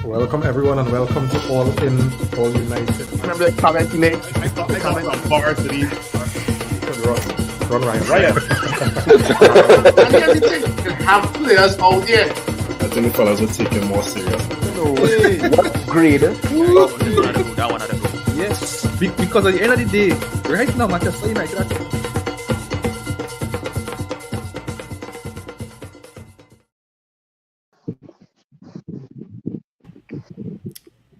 Welcome everyone and welcome to All In, All United. Remember the comment he made? I thought from varsity. Run Ryan. Ryan. And here's the thing, you have players out there. I think the fellas would take him more serious. What grade? That one had to go. Yes, because at the end of the day, right now, Manchester United are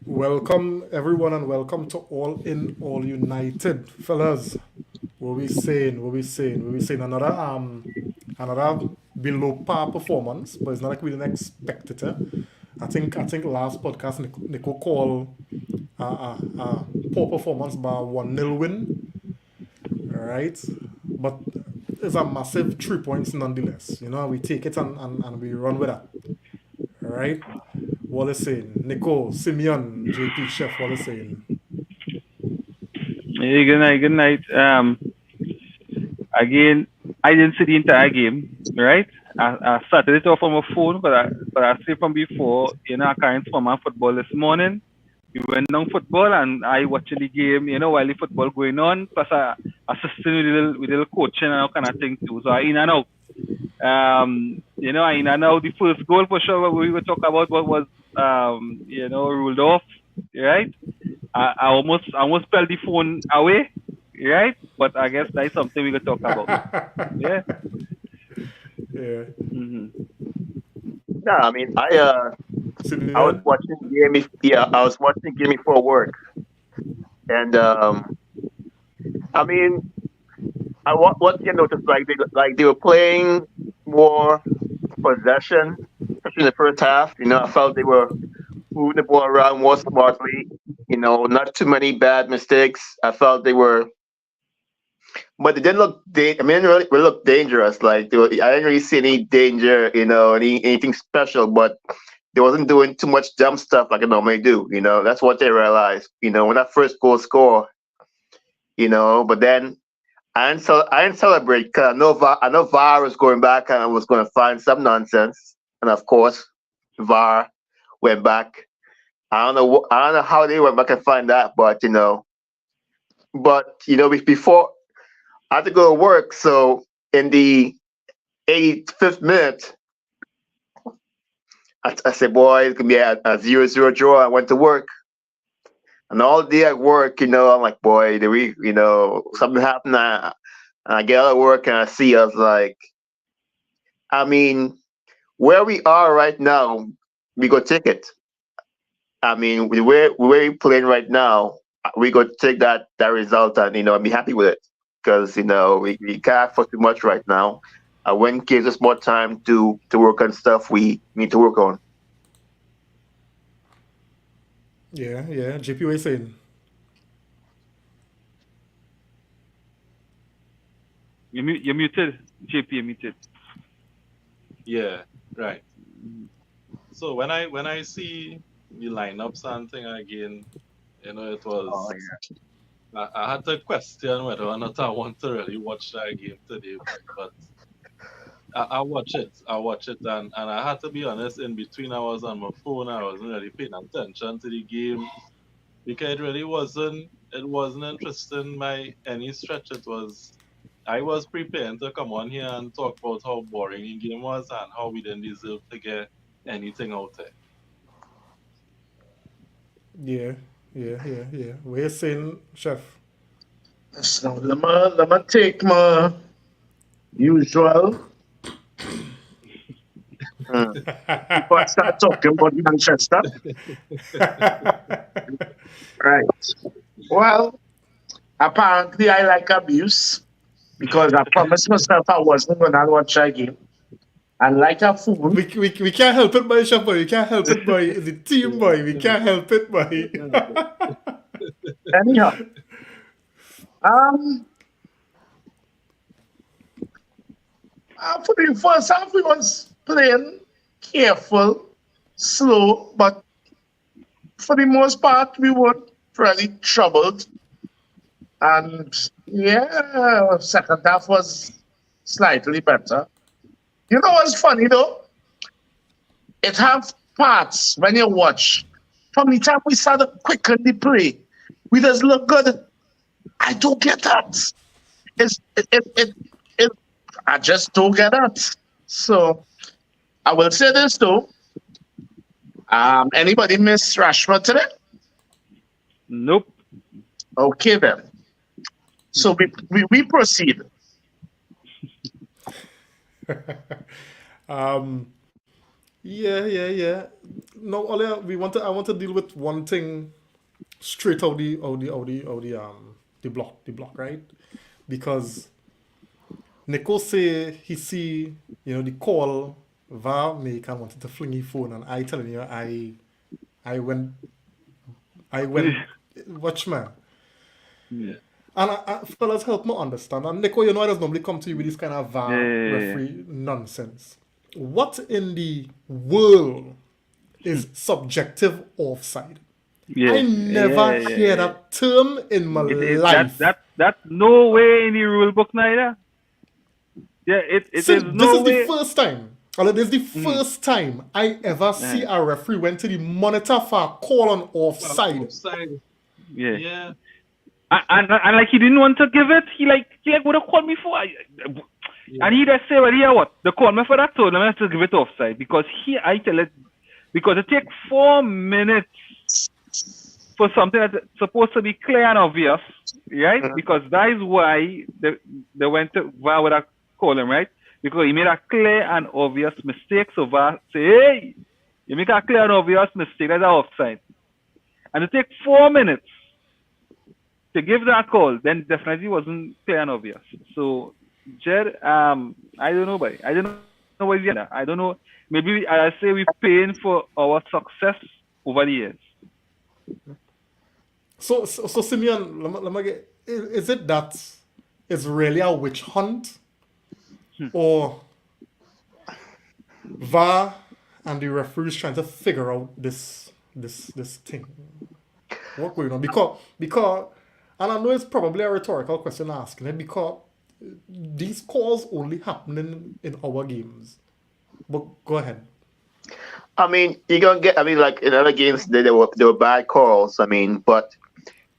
Welcome everyone and welcome to All In, All United. Fellas, what we saying? Another below par performance, but it's not like we didn't expect it. I think last podcast Nico called poor performance by 1-0 win. Right? But it's a massive 3 points nonetheless. You know, we take it and we run with that. Right? What is saying? Nico, Simeon, JP, Chef, what is saying? Hey, good night. Again, I didn't see the entire game, right? I started it off on my phone, but I see from before, I can't from my football this morning. We went down football and I watching the game, while the football going on, plus I assisting with little coaching and all kind of thing too. So I in and out. I in and out. The first goal for sure we were talking about what was ruled off, right? I almost fell the phone away, right? But I guess that's something we could talk about. Yeah. Yeah. Mm-hmm. Yeah, I mean, I was watching the game. I was watching the game before work, and I mean, what you notice, like they were playing more possession, especially in the first half. I felt they were moving the ball around more smartly. Not too many bad mistakes. I felt they were, but they didn't look. Really look dangerous. Like I didn't really see any danger. Anything special, but they wasn't doing too much dumb stuff like I normally do. That's what they realized. When that first goal score. But then I didn't celebrate because I know VAR was going back and was going to find some nonsense, and of course, VAR went back. I don't know how they went back and find that, but before I had to go to work, so in the 85th minute, I said, "Boy, it's gonna be a 0-0 draw." I went to work. And all day at work, I'm like, boy, something happened. And I get out of work and I see us like, I mean, where we are right now, we go take it. I mean, where we're playing right now, we go take that result and, be happy with it. Because, we can't afford too much right now. When gives us more time to work on stuff we need to work on. Yeah. JP, what are you saying? You're muted, JP. You're muted. Yeah, right. So when I see the lineups and thing again, it was. Oh, yeah. I had to question whether or not I want to really watch that game today, but I watch it, and I had to be honest. In between, I was on my phone. I wasn't really paying attention to the game because it really wasn't. It wasn't interesting by any stretch. I was preparing to come on here and talk about how boring the game was and how we didn't deserve to get anything out there. Yeah. What are you saying, Chef? So let me take my usual. Before I start talking about Manchester. Right. Well, apparently I like abuse because I promised myself I wasn't going to watch a game. And like a fool. We can't help it, boy, Chef, boy. We can't help it, boy. The team, boy. We can't help it, boy. Anyhow. For the first half, we was playing careful, slow, but for the most part, we were fairly troubled. And yeah, second half was slightly better. You know what's funny though? It have parts when you watch from the time we started quicken the play, we just look good. I don't get that. It I just don't get that. So I will say this though. Anybody miss Rashford today? Nope. Okay then. So we proceed. Yeah. No, Olia, I want to deal with one thing straight out the block, right? Because Nico say he see, the call VAR make and wanted to fling his phone, and I telling you, I went watch man. Yeah. And fellas, help me understand. And Nico, I just normally come to you with this kind of VAR referee nonsense. What in the world is subjective offside? I never hear that term in my life. That's no way in the rule book neither. Yeah, it is no way. This is the first time. This is the first time I ever see a referee went to the monitor for a call on offside. Yeah. And like he didn't want to give it. He would have called me for. And he just say, well, yeah, what? The call me for that tournament to give it offside because it takes 4 minutes for something that's supposed to be clear and obvious, right? Because that is why they went to VAR with a calling, right? Because he made a clear and obvious mistake. So VAR say, hey, you make a clear and obvious mistake, that's offside. And it takes 4 minutes to give that call, then definitely wasn't clear and obvious. So, Jed, I don't know, buddy. I don't know what's the I don't know. Maybe I say we're paying for our success over the years. So Simeon, let me get, is it that it's really a witch hunt? Or VAR and the referees trying to figure out this thing? What going on? Because and I know it's probably a rhetorical question asking it because these calls only happen in our games. But go ahead. I mean, you're gonna get. I mean, like in other games, there were bad calls. I mean, but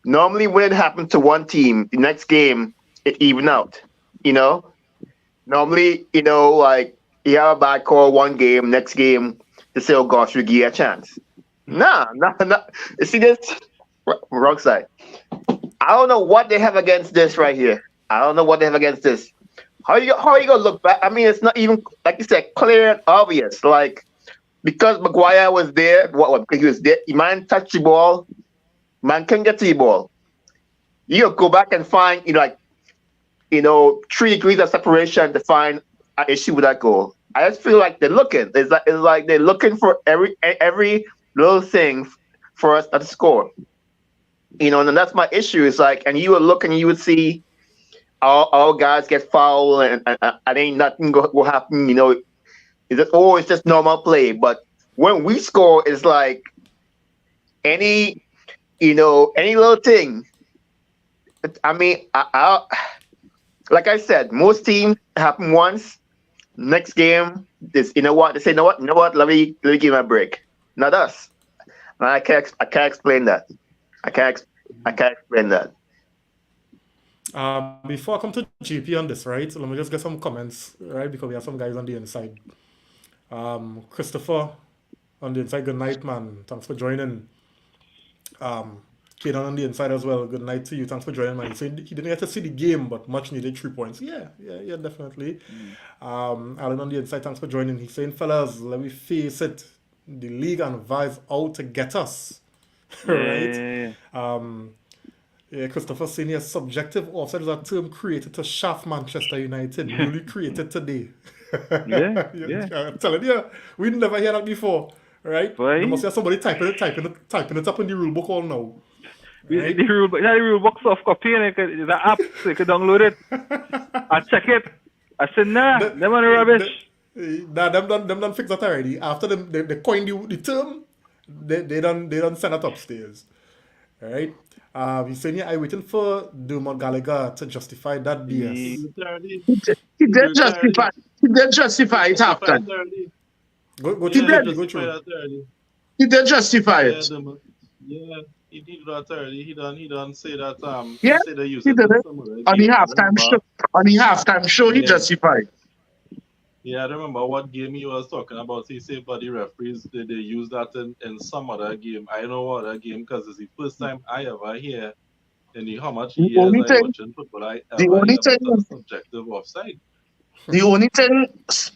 normally when it happens to one team, the next game it even out. Normally, like you have a bad call one game, next game they say, "Oh gosh, we give you a chance." Nah. You see this wrong side. I don't know what they have against this right here. I don't know what they have against this. How are you gonna look back? I mean, it's not even like you said, clear and obvious. Like because Maguire was there, because he was there, man touched the ball, man can get to the ball. You go back and find 3 degrees of separation to find an issue with that goal. I just feel like they're looking. It's like they're looking for every little thing for us to score. And that's my issue. It's like, and you would look and you would see all guys get fouled and ain't nothing will happen. It's just normal play. But when we score, it's like any little thing. I mean, like I said, most teams happen once. Next game, they say, you know what? Let me give him a break. Not us. And I can't explain that. I can't explain that. Before I come to GP on this, right? So let me just get some comments, right? Because we have some guys on the inside. Christopher on the inside, good night, man. Thanks for joining. Kaden on the inside as well. Good night to you. Thanks for joining, man. So he didn't get to see the game, but much needed 3 points. Yeah, definitely. Alan on the inside, thanks for joining. He's saying, fellas, let me face it. The league and VAR is out to get us. Right? Christopher saying here, subjective offside is a term created to shaft Manchester United, newly created today. I'm telling you, we never heard that before, right? There must be somebody typing it up in the rule book all now. Right? The rule book soft copy, and it's an app, so you can download it. I check it. I said, nah, them are rubbish. Them done fix that already. After they coined the term, they done send it upstairs. Alright? He's saying here, I'm waiting for Dermot Gallagher to justify that BS. He did justify it after. Go through. He did justify it. Yeah, he did that early. He done say that Yeah, he said they use he it did in it some other on the game. I halftime remember. show. On the halftime show, he Yeah, justified. yeah, I remember what game he was talking about. He said, but the referees they use that in some other game. I know what other game because it's the first time I ever hear in the how much The years only I thing, watching football I the ever only hear about a thing, subjective offside. the only thing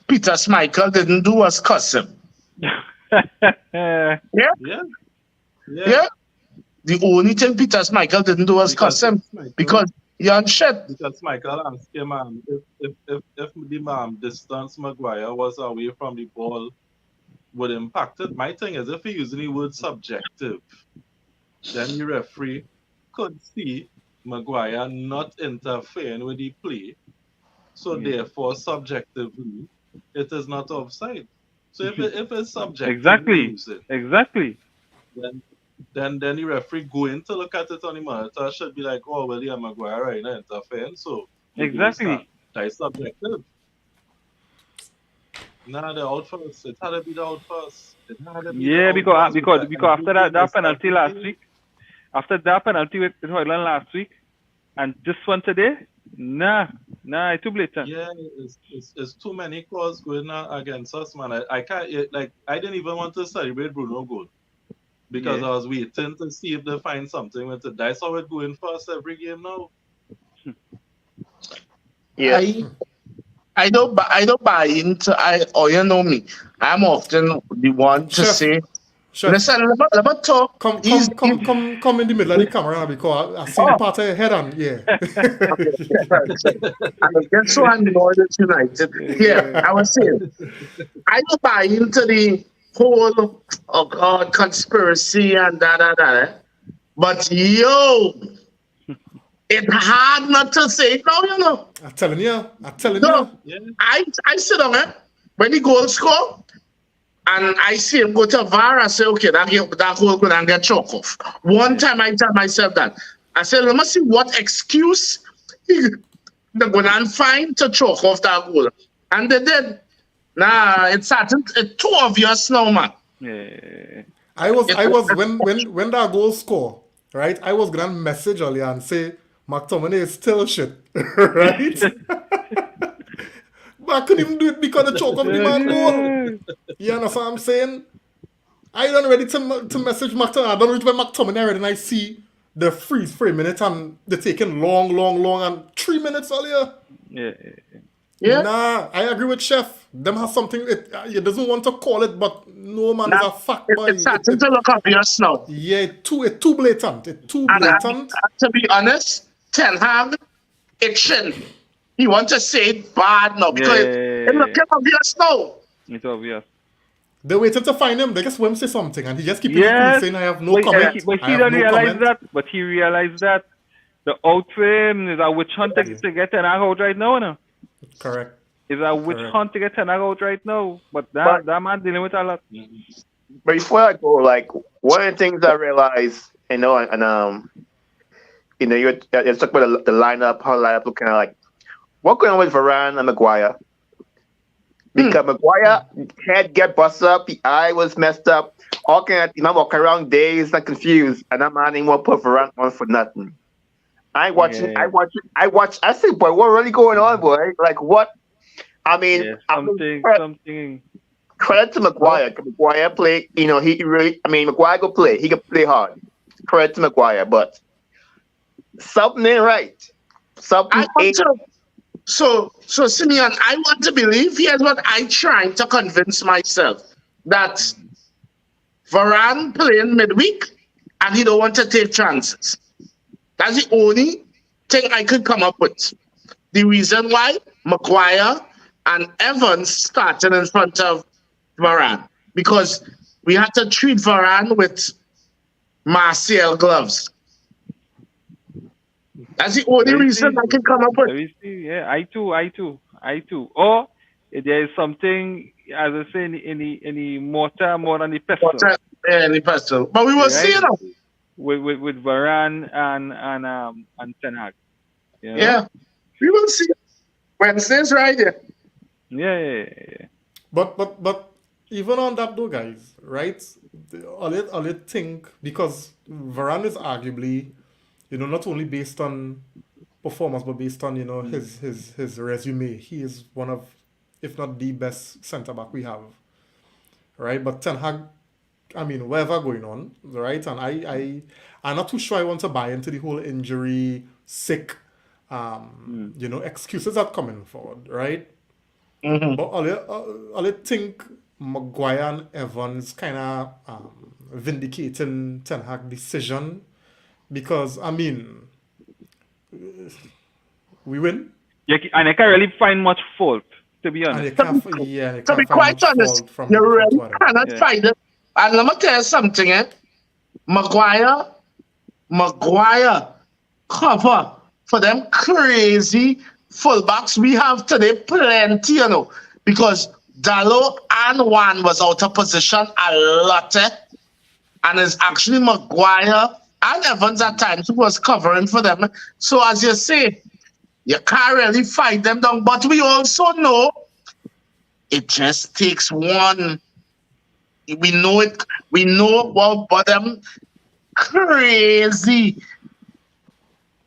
Peter Schmeichel didn't do was cuss him. Yeah, Yeah, yeah, yeah. The only thing Peter Schmeichel didn't do was cuss because him Michael, because he on shit. because Michael asked him if the distance Maguire was away from the ball would impact it. My thing is if he using the word subjective, then the referee could see Maguire not interfering with the play. So therefore, subjectively, it is not offside. So if it's subjectively exactly. using, Exactly. then then the referee going to look at it on the monitor should be like, oh well, yeah, Maguire right now interfering, so the goal stand. Exactly. That is subjective. Nah, the out first. It had to be the out first. It had to be the Yeah, out because first because because because every after that game that is penalty every last game. week, after that penalty with Hoyland last week, and this one today, nah, it's too blatant. Yeah, it's too many calls going against us, man. I can't like I didn't even want to celebrate Bruno goal because Yeah. I was waiting to see if they find something with it. That's how it going for us every game now. Yeah. I don't buy into or you know me. I'm often the one to Chef, say, chef, listen, let me talk. come in the middle of the camera because I see the Oh, part of your head on, yeah. okay, sorry. I get so annoyed at United. Yeah, I was saying, I don't buy into the whole, oh God, conspiracy and da. But yo, it's hard not to say it now, you know. I'm telling No, you. Yeah, I sit down, when the goal score, and I see him go to VAR, I say, okay, that goal going to get chalk off. One time I tell myself that. I said, let me see what excuse they're going to find to chalk off that goal. And they did. Nah, it's too obvious now, man. Yeah. I It, was when that goal score, right? I was gonna message earlier and say McTominay is still shit, right? But I couldn't even do it because the choke of the man goal. You understand what I'm saying? I done ready to message McTominay. I done reach by McTominay already and I see the freeze for a minute and they're taking long and 3 minutes earlier. Yeah. yeah. Nah, I agree with Chef. Them has something it doesn't want to call it, but no man, Now, it's a fact, boy. it's starting to look obvious now. Yeah, it too blatant. It too And blatant. to be honest, Ten Hag, it shouldn't. He wants to say it bad now because it Yeah. looking obvious now. It's obvious. They waited to find him. They just want him to say something, and he just keeping it cool, Yes. saying, "I have no comment. But I he have don't no realize comment." that. But he realized that the out for him is a witch hunt to get Ten Hag out right now, no? Correct. It's a witch Correct. hunt to get Ten Hag out right now. But But- that man dealing with a lot. But before I go, like one of the things I realized, you talk about the lineup, how the lineup looking like. What going on with Varane and Maguire? Because Maguire head get busted up, the eye was messed up. All kind of man walking around dazed and confused, and that man ain't want to put Varane on for nothing. I watching. Yeah. I say, boy, what really going on, boy? Like what? I mean, Yeah, I mean, something. credit to Maguire. Maguire play. He really. I mean, Maguire go play. He can play hard. Credit to Maguire, but something ain't right. Something I want ain't. to. So Simeon, I want to believe. Here's what I trying to convince myself that Varane playing midweek and he don't want to take chances. That's the only thing I could come up with. The reason why Maguire and Evans started in front of Varane because we had to treat Varane with Martial gloves. That's the only reason I can come up with. Let me see. Yeah, I too. Or there is something, as I say, in the mortar more than the pestle. Any person. But we will Right. see, you know. With Varane and Ten Hag. You know? Yeah. We will see. Wednesday's right there. Yeah. But even on that though, guys, right? I think because Varane is arguably, not only based on performance, but based on his resume. He is one of, if not the best centre back we have, right? But Ten Hag, I mean, whatever going on, right? And I'm not too sure I want to buy into the whole injury, sick, excuses that coming forward, right? But I think Maguire and Evans kind of vindicating Ten Hag decision because, I mean, we win. Yeah, and I can't really find much fault, to be And honest. you can't, you To be can't find quite much honest, fault from you from really two of them. cannot Yeah. find it. And let me tell you something, Maguire cover for them crazy fullbacks we have today, plenty, because Dallo and Juan was out of position a lot, and it's actually Maguire and Evans at times who was covering for them. So as you say, you can't really fight them down, but we also know it just takes one. We know it. We know about them crazy.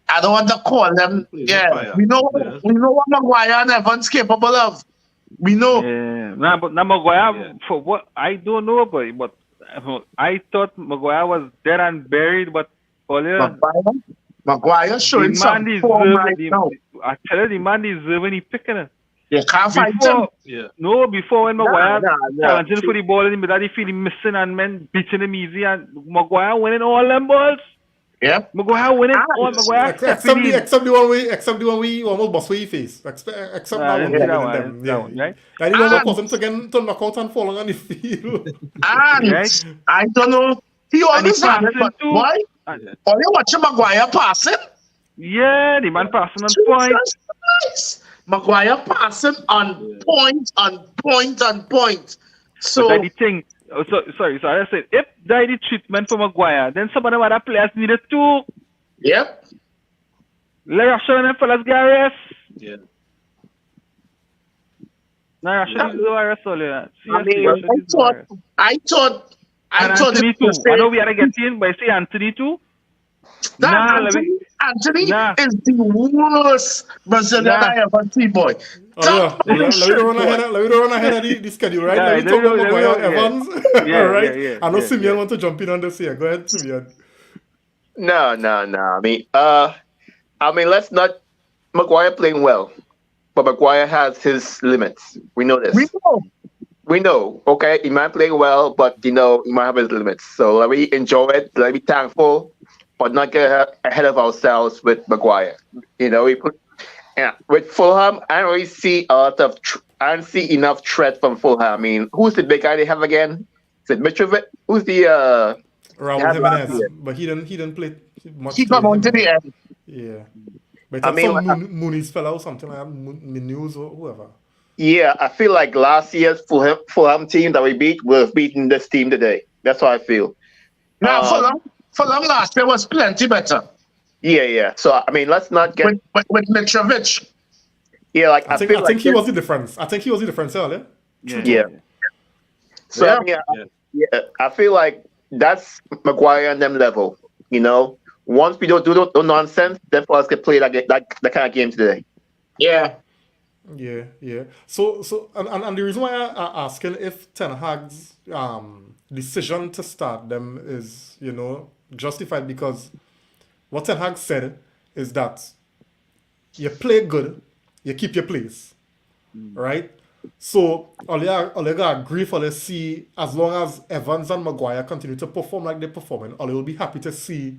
I don't want to call them. Yeah, Fire. we know. Yes. We know what Maguire and Evans capable of. We know. Yeah. Nah, but now Maguire, Yeah. for what I don't know about it, but I thought Maguire was dead and buried, but Maguire the showing some man form right now. I tell you, the man deserving he picking it. You can't fight him. Before, Yeah. no, before when Maguire nah. challenging for the ball in the middle, he feel him missing and men beating him easy, and Maguire winning all them balls. Yep. Maguire winning all. Maguire Except stepping in. the one we almost bust with face. Except Nah, I that didn't one, see that winning one, them. that one, right? That the one that And- caused him to knock out and falling on the field. And Right. I don't know. He always he had it, passing but too. why? And- Are you watching Maguire passing? Yeah, the man passing on point. Jesus Christ. Maguire passing on point, on point, on point. So But that the thing. Oh, sorry. I said if that the treatment for Maguire, then some of them other players needed to. yep. Let us show them fellas get rest. Yeah. Nah, I should use the rest earlier. I mean, I thought And Anthony it too. was I know we had to get in, but I say Anthony too. that Nah, let Anthony Nah. is the worst Brazilian Nah. I ever see, boy. Oh, yeah. That bullshit, boy. Let me run ahead of the schedule, right? Yeah, let me talk about let me Maguire, know, yeah. Evans. Yeah, All right. yeah, I know yeah, Simeon yeah. want to jump in on this here. Go ahead, Simeon. No. I mean, let's not. Maguire playing well, but Maguire has his limits. We know this. We know. Okay, he might play well, but he might have his limits. So let me enjoy it. Let me be thankful, but not get ahead of ourselves with Maguire. With Fulham, I don't really see a lot of. I don't see enough threat from Fulham. I mean, who's the big guy they have again? Is it Mitrovic? Who's the? Raul Yeah, Jimenez, yeah. but he didn't play much. He come on to the end. Yeah. But I it's mean, some like- Mooney's fella or something like that, News or whoever. Yeah, I feel like last year's Fulham team that we beat would have beaten this team today. That's how I feel. Now, Fulham last year was plenty better Yeah. So I mean, let's not get with Mitrovic. like I think feel like he was the difference. I think he was the difference earlier. Yeah. So Yeah. I mean, I feel like that's Maguire and them level. Once we don't do no nonsense, then for us can play that kind of game today. Yeah. Yeah. So and the reason why I'm asking if Ten Hag's decision to start them is justified because what Ten Hag said is that you play good, you keep your place, right? So all you gotta agree for, let's see, as long as Evans and Maguire continue to perform like they're performing, all will be happy to see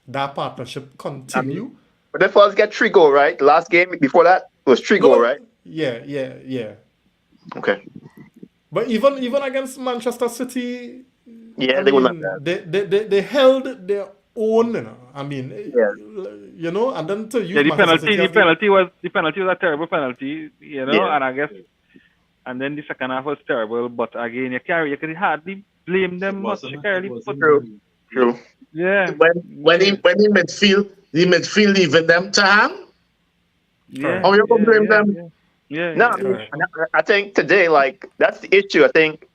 that partnership continue. But then for us get 3 goal, right? The last game before that was 3 goal, right? Yeah. Okay. But even against Manchester City, Yeah, I they were mean, not bad. they held their own. I mean, Yeah. and then to use Yeah, the Manchester City penalty as the penalty was a terrible penalty, Yeah. and I guess, and then the second half was terrible. But again, you can hardly blame them much. You can't really put True. yeah. When he midfield leaving them to hang. Yeah. How you gonna blame them? Yeah. No, I mean, I think today, like, that's the issue. I think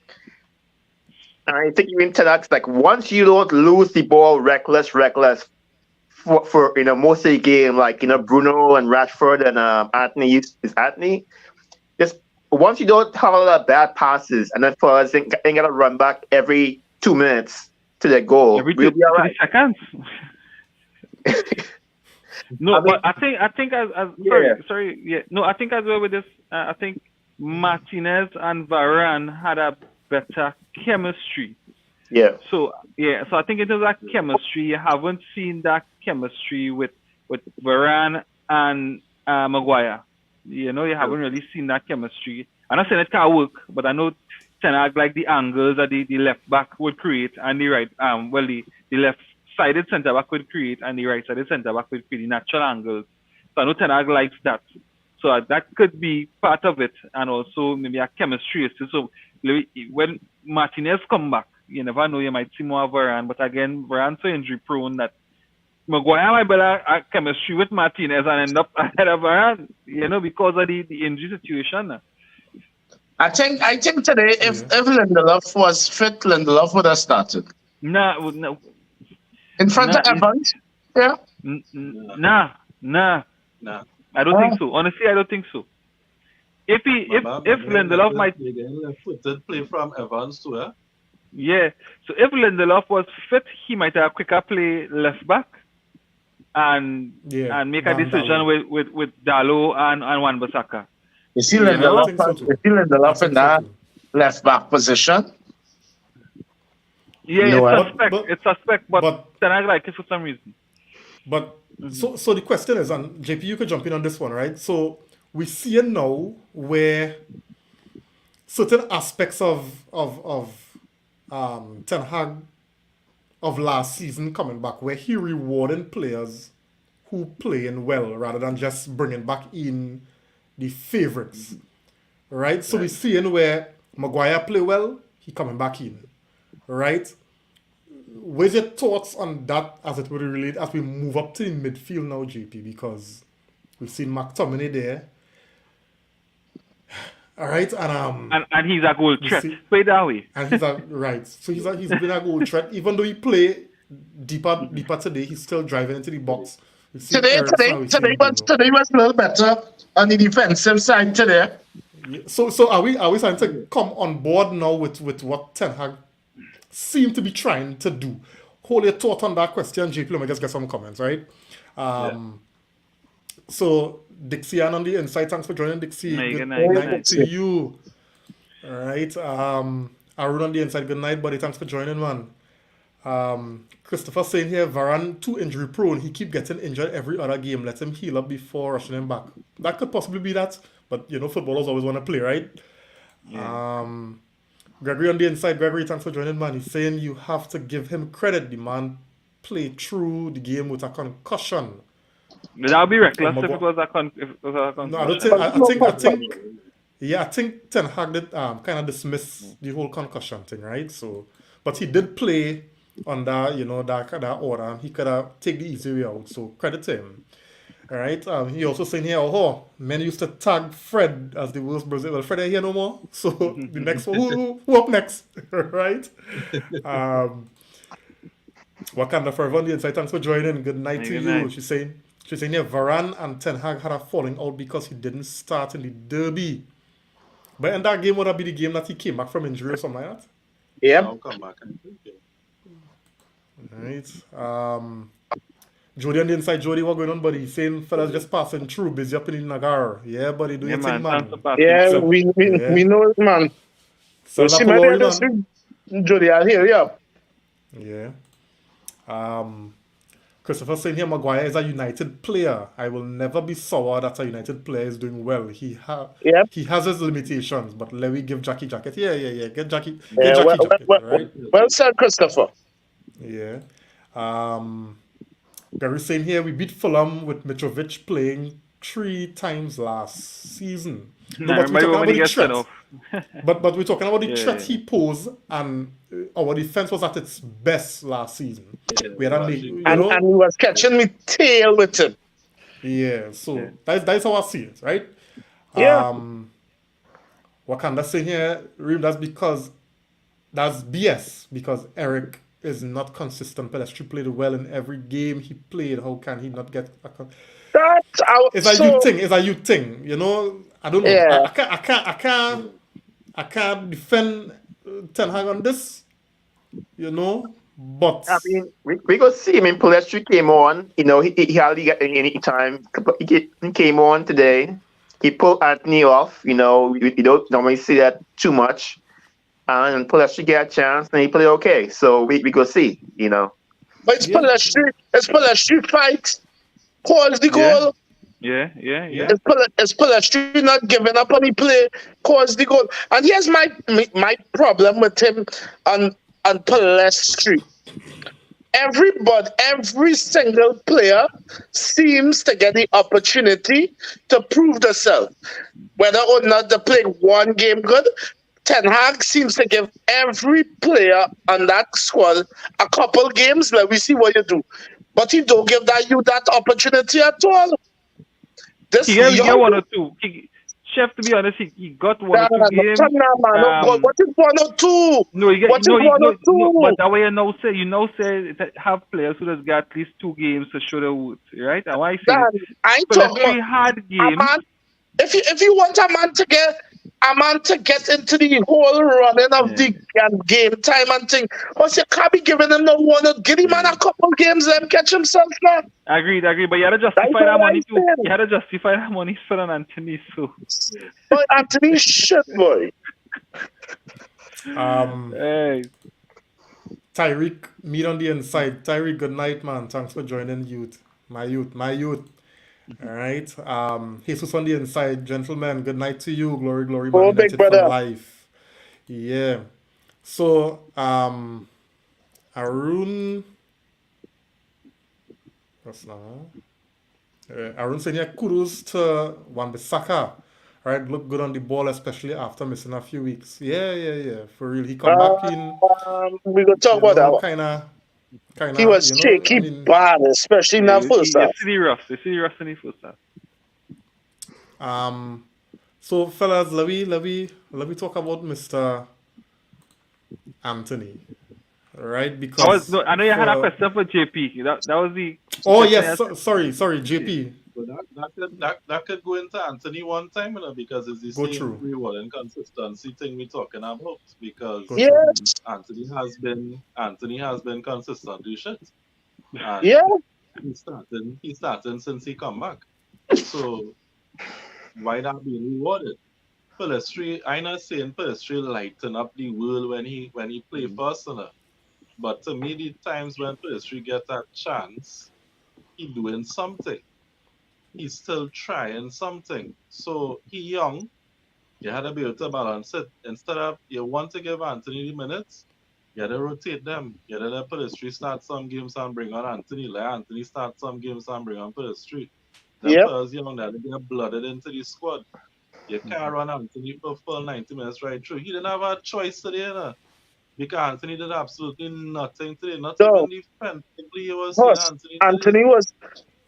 I think even to that's like once you don't lose the ball reckless for most of the game, like Bruno and Rashford and Anthony is Anthony. Just once you don't have a lot of bad passes, and then for us, ain't gotta run back every 2 minutes to their goal. Every We'll be all 30 right. seconds. No, I mean, but I think as Yeah. sorry, yeah. No, I think as well with this, I think Martinez and Varane had a better chemistry. Yeah. So so I think in terms of chemistry, you haven't seen that chemistry with Varane and Maguire. You haven't really seen that chemistry. I'm not saying it can't work, but I know Ten Hag like the angles that the left back would create and the right the left sided centre back would create and the right sided centre back would create the natural angles. So I know Ten Hag likes that. So that could be part of it, and also maybe a chemistry issue. So when Martinez come back, you never know, you might see more of Varane. But again, Varane's so injury prone that Maguire might better a chemistry with Martinez and end up ahead of Varane, because of the injury situation. I think today, if Lindelof was fit, Lindelof would have started No, in front of Evans. Yeah. Nah. Nah. I don't think so. Honestly, I don't think so. If Lindelof might footed play from Evans too, eh? Yeah. So if Lindelof was fit, he might have quicker play left back and make a decision with Dalot and Wan-Bissaka. You see Lindelof in that left back position. Yeah, it's suspect, but then I like it for some reason. But so the question is, and JP, you could jump in on this one, right? So we see it now where certain aspects of Ten Hag of last season coming back, where he rewarding players who playing well rather than just bringing back in the favorites, right? So we're seeing where Maguire play well, he coming back in, right? What's your thoughts on that as it would relate as we move up to the midfield now, JP? Because we've seen McTominay there. All right, and he's a goal threat. Play that way. And he's right. So he's been a goal threat. Even though he play deeper today, he's still driving into the box. Today was a little better on the defensive side today. Yeah. So are we starting to come on board now with what Ten Hag seem to be trying to do? Hold your thought on that question, JP. Let me just get some comments, right? So Dixie Ann on the inside, thanks for joining, Dixie. Good night to you. All right. Arun on the inside, good night, buddy. Thanks for joining, man. Christopher saying here, Varane too injury prone. He keep getting injured every other game. Let him heal up before rushing him back. That could possibly be that, but footballers always want to play, right? Yeah. Gregory on the inside. Gregory, thanks for joining, man. He's saying you have to give him credit. The man played through the game with a concussion. That would be reckless if it was a concussion. No, I don't think. I think Ten Hag did kind of dismiss the whole concussion thing, right? So, but he did play on that, that order, and he could have taken the easy way out. So credit to him. All right. He also saying here, men used to tag Fred as the worst Brazil. Well, Fred ain't here no more. So the next one, who up next, right? Wakanda Forever on the inside. Thanks for joining. Good night to you. She's saying here, Varane and Ten Hag had a falling out because he didn't start in the derby. But in that game, would that be the game that he came back from injury or something like that? Yeah. I'll come back and think it. Right. Jody on the inside. Jody, what going on, buddy? Saying fellas just passing through, busy up in Nagar. Yeah, buddy, do your thing, man. Yeah, we know it, man. So see my Jody, I'll hear you. Yeah. Christopher saying here, Maguire is a United player. I will never be sour that a United player is doing well. He has his limitations, but let me give Jackie jacket. Yeah. Get Jackie jacket, right? Well said, Christopher. Yeah. Gary saying here, we beat Fulham with Mitrovic playing 3 times last season. No, but we're talking about the threat. but we're talking about the threat he posed, and our defense was at its best last season. And he was catching me tail with him. Yeah, so that's how I see it, right? Yeah. Wakanda saying here, Reem, that's because that's BS because Eric is not consistent. Pelestri played well in every game he played. How can he not get That's out. it's a So youth thing. It's a youth thing. You know, I don't know. yeah, I can't defend Ten Hag on this. You know, but I mean, we go see him in Palestri came on. You know, he hardly got any time. He came on today. He pulled Anthony off. You know, you don't normally see that too much. And Palestri got a chance, and he played okay. So we go see. You know, but it's yeah, Pelestri. It's Pelestri fight. Calls the Yeah. goal. Yeah. It's Pelestri not giving up on the play. Calls the goal. And here's my problem with him on Pelestri. Every single player seems to get the opportunity to prove themselves. Whether or not they play one game good, Ten Hag seems to give every player on that squad a couple games. Let me see what you do. But he don't give you that opportunity at all. This He get young one or two. Chef, to be honest, he got one or two games. man. What is 1 or 2? No, you get What is no, 1 or 2? no, but that way you now say that have players who just got at least 2 games to show the wood, right? And why I say Dan, this, I ain't so the talking 3 about hard a games. man. If you want a man to get into the whole running of the game time and thing, but you can't be giving him no one. Give him man a couple games, let him catch himself now. Agreed. But you had to justify that money too. You had to justify that money for an Anthony, so. But Anthony shit, boy. Hey. Tyreek, meet on the inside. Tyreek, good night, man. Thanks for joining youth. My youth. All right. Jesus on the inside, gentlemen. Good night to you. Glory, Man Oh, big United for brother. life. Yeah. So, Arun. What's now? Arun saying, yeah, kudos to Wan-Bissaka. All right, look good on the ball, especially after missing a few weeks. Yeah. For real, he come back in. We gonna talk about that one. Kind He of, was shaky bad, especially in that first half. You see the rough in the first half. So fellas, let me talk about Mr. Anthony. Right? Because I know you had a question for JP. That was the oh yes, sorry, JP. But that could go into Anthony one time, you know, because it's the Go same through. reward and consistency thing we're talking about. Because Go Yes, Anthony has been consistently shit. And yeah. he's starting since he come back. So why not being rewarded? Pelestri, I'm not saying Pelestri lighten up the world when he play first, you know. But to me, the times when Pelestri get that chance, he doing something. He's still trying something. So he young. You had to be able to balance it. Instead of you want to give Anthony the minutes, you had to rotate them. You had to let Pelestri start some games and bring on Anthony. Let Anthony start some games and bring on Pelestri. Them Yep. players young that they get blooded into the squad. You can't run Anthony for full 90 minutes right through. He didn't have a choice today, you know, because Anthony did absolutely nothing today. Not No. even defensively, you was Plus, seeing Anthony was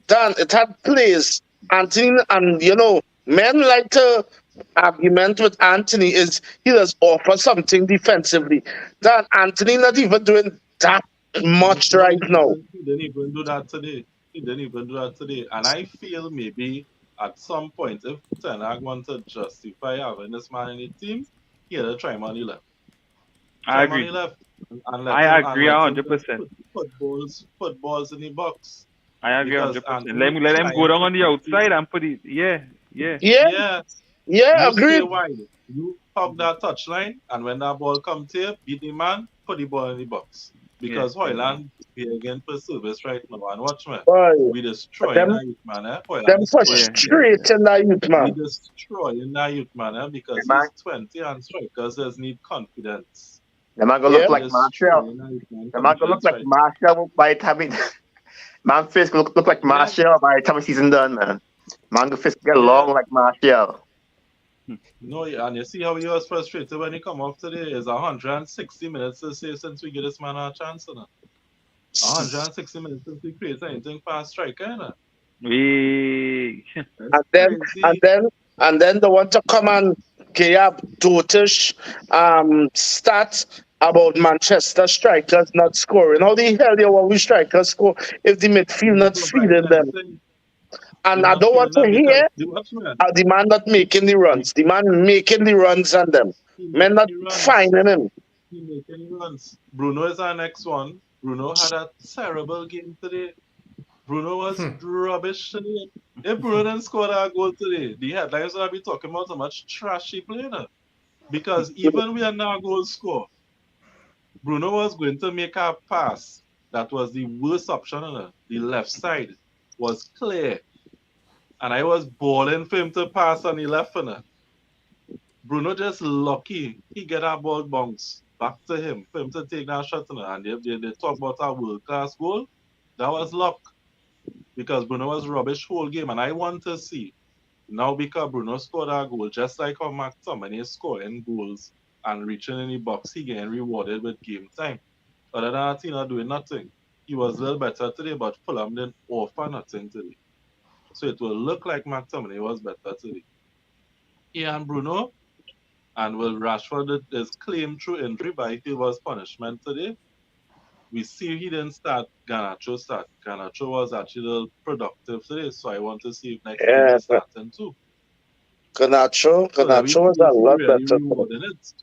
done. It had plays. Anthony, and men like to argument with Anthony is he does offer something defensively. That Anthony not even doing that much right now. He didn't even do that today. And I feel maybe at some point, if Ten Hag want to justify having this man in the team, he had to try him on the left. I agree. I agree 100%. Put balls in the box. I agree Because 100%. Let him go down on the outside and put it. Yeah. Yeah, You agreed. stay wide. You hug that touchline, and when that ball come to you, beat the man, put the ball in the box. Because Hoyland be again for service right now. And watch me. Boy, We destroy them- that youth man, them Hoyland frustrating that youth we man. destroy that youth man, because Man. he's 20 and strikers just need confidence. the man gonna Yeah. look like Marshall. The man gonna look like Marshall by the time it, man face gonna look like Marshall by the time the season done, man. Man gonna face get long like Marshall. No, and you see how he was frustrated when he come off today. It's 160 minutes to say since we get this man a chance, you know. 160 minutes since we create anything past striker, you know. And then they want to come and give up dotish stats about Manchester strikers not scoring. How the hell you want we strikers score if the midfield not feeding them? And You're I not don't want feeling to them because hear the watchman, the man not making the runs. The man making the runs and them. he Man making not the runs. finding him. He making the runs. Bruno is our next one. Bruno had a terrible game today. Bruno was rubbish today. If Bruno didn't score that goal today, the headlines will be talking about how much trash he played. Because even when now goal score, Bruno was going to make a pass that was the worst option. The left side was clear. And I was balling for him to pass on the left. Bruno just lucky he get that ball bounce back to him for him to take that shot. And they talk about a world-class goal. That was luck. Because Bruno was rubbish whole game. And I want to see now because Bruno scored that goal, just like how McTominay is scoring goals and reaching in the box, he getting rewarded with game time. Other than that, he not doing nothing. He was a little better today, but Fulham didn't offer nothing today. So it will look like McTominay was better today. He and Bruno, and will Rashford is claimed through injury, but it was punishment today. We see he didn't start, Garnacho start. Garnacho was actually a little productive today, so I want to see if next game Yeah, he's starting too. Garnacho So that we was a lot really better. rewarding it.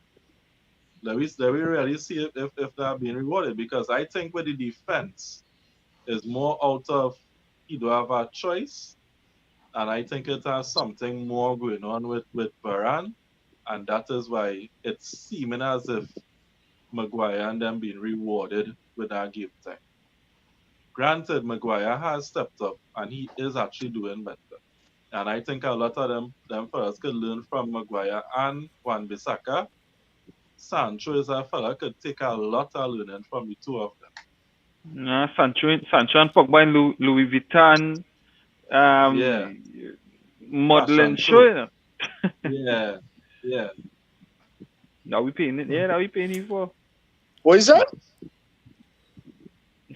Let we really see if they're being rewarded, because I think with the defense is more out of he don't have a choice, and I think it has something more going on with Varane, and that is why it's seeming as if Maguire and them being rewarded with that game time. Granted, Maguire has stepped up and he is actually doing better. And I think a lot of them fellas could learn from Maguire and Wan-Bissaka. Sancho is a fella could take a lot of learning from the two of them. Sancho and Pogba and Louis Vuitton. Yeah. Modeling Fashion show. show. Yeah. Now we paying it. Yeah, now we paying it for. What is that?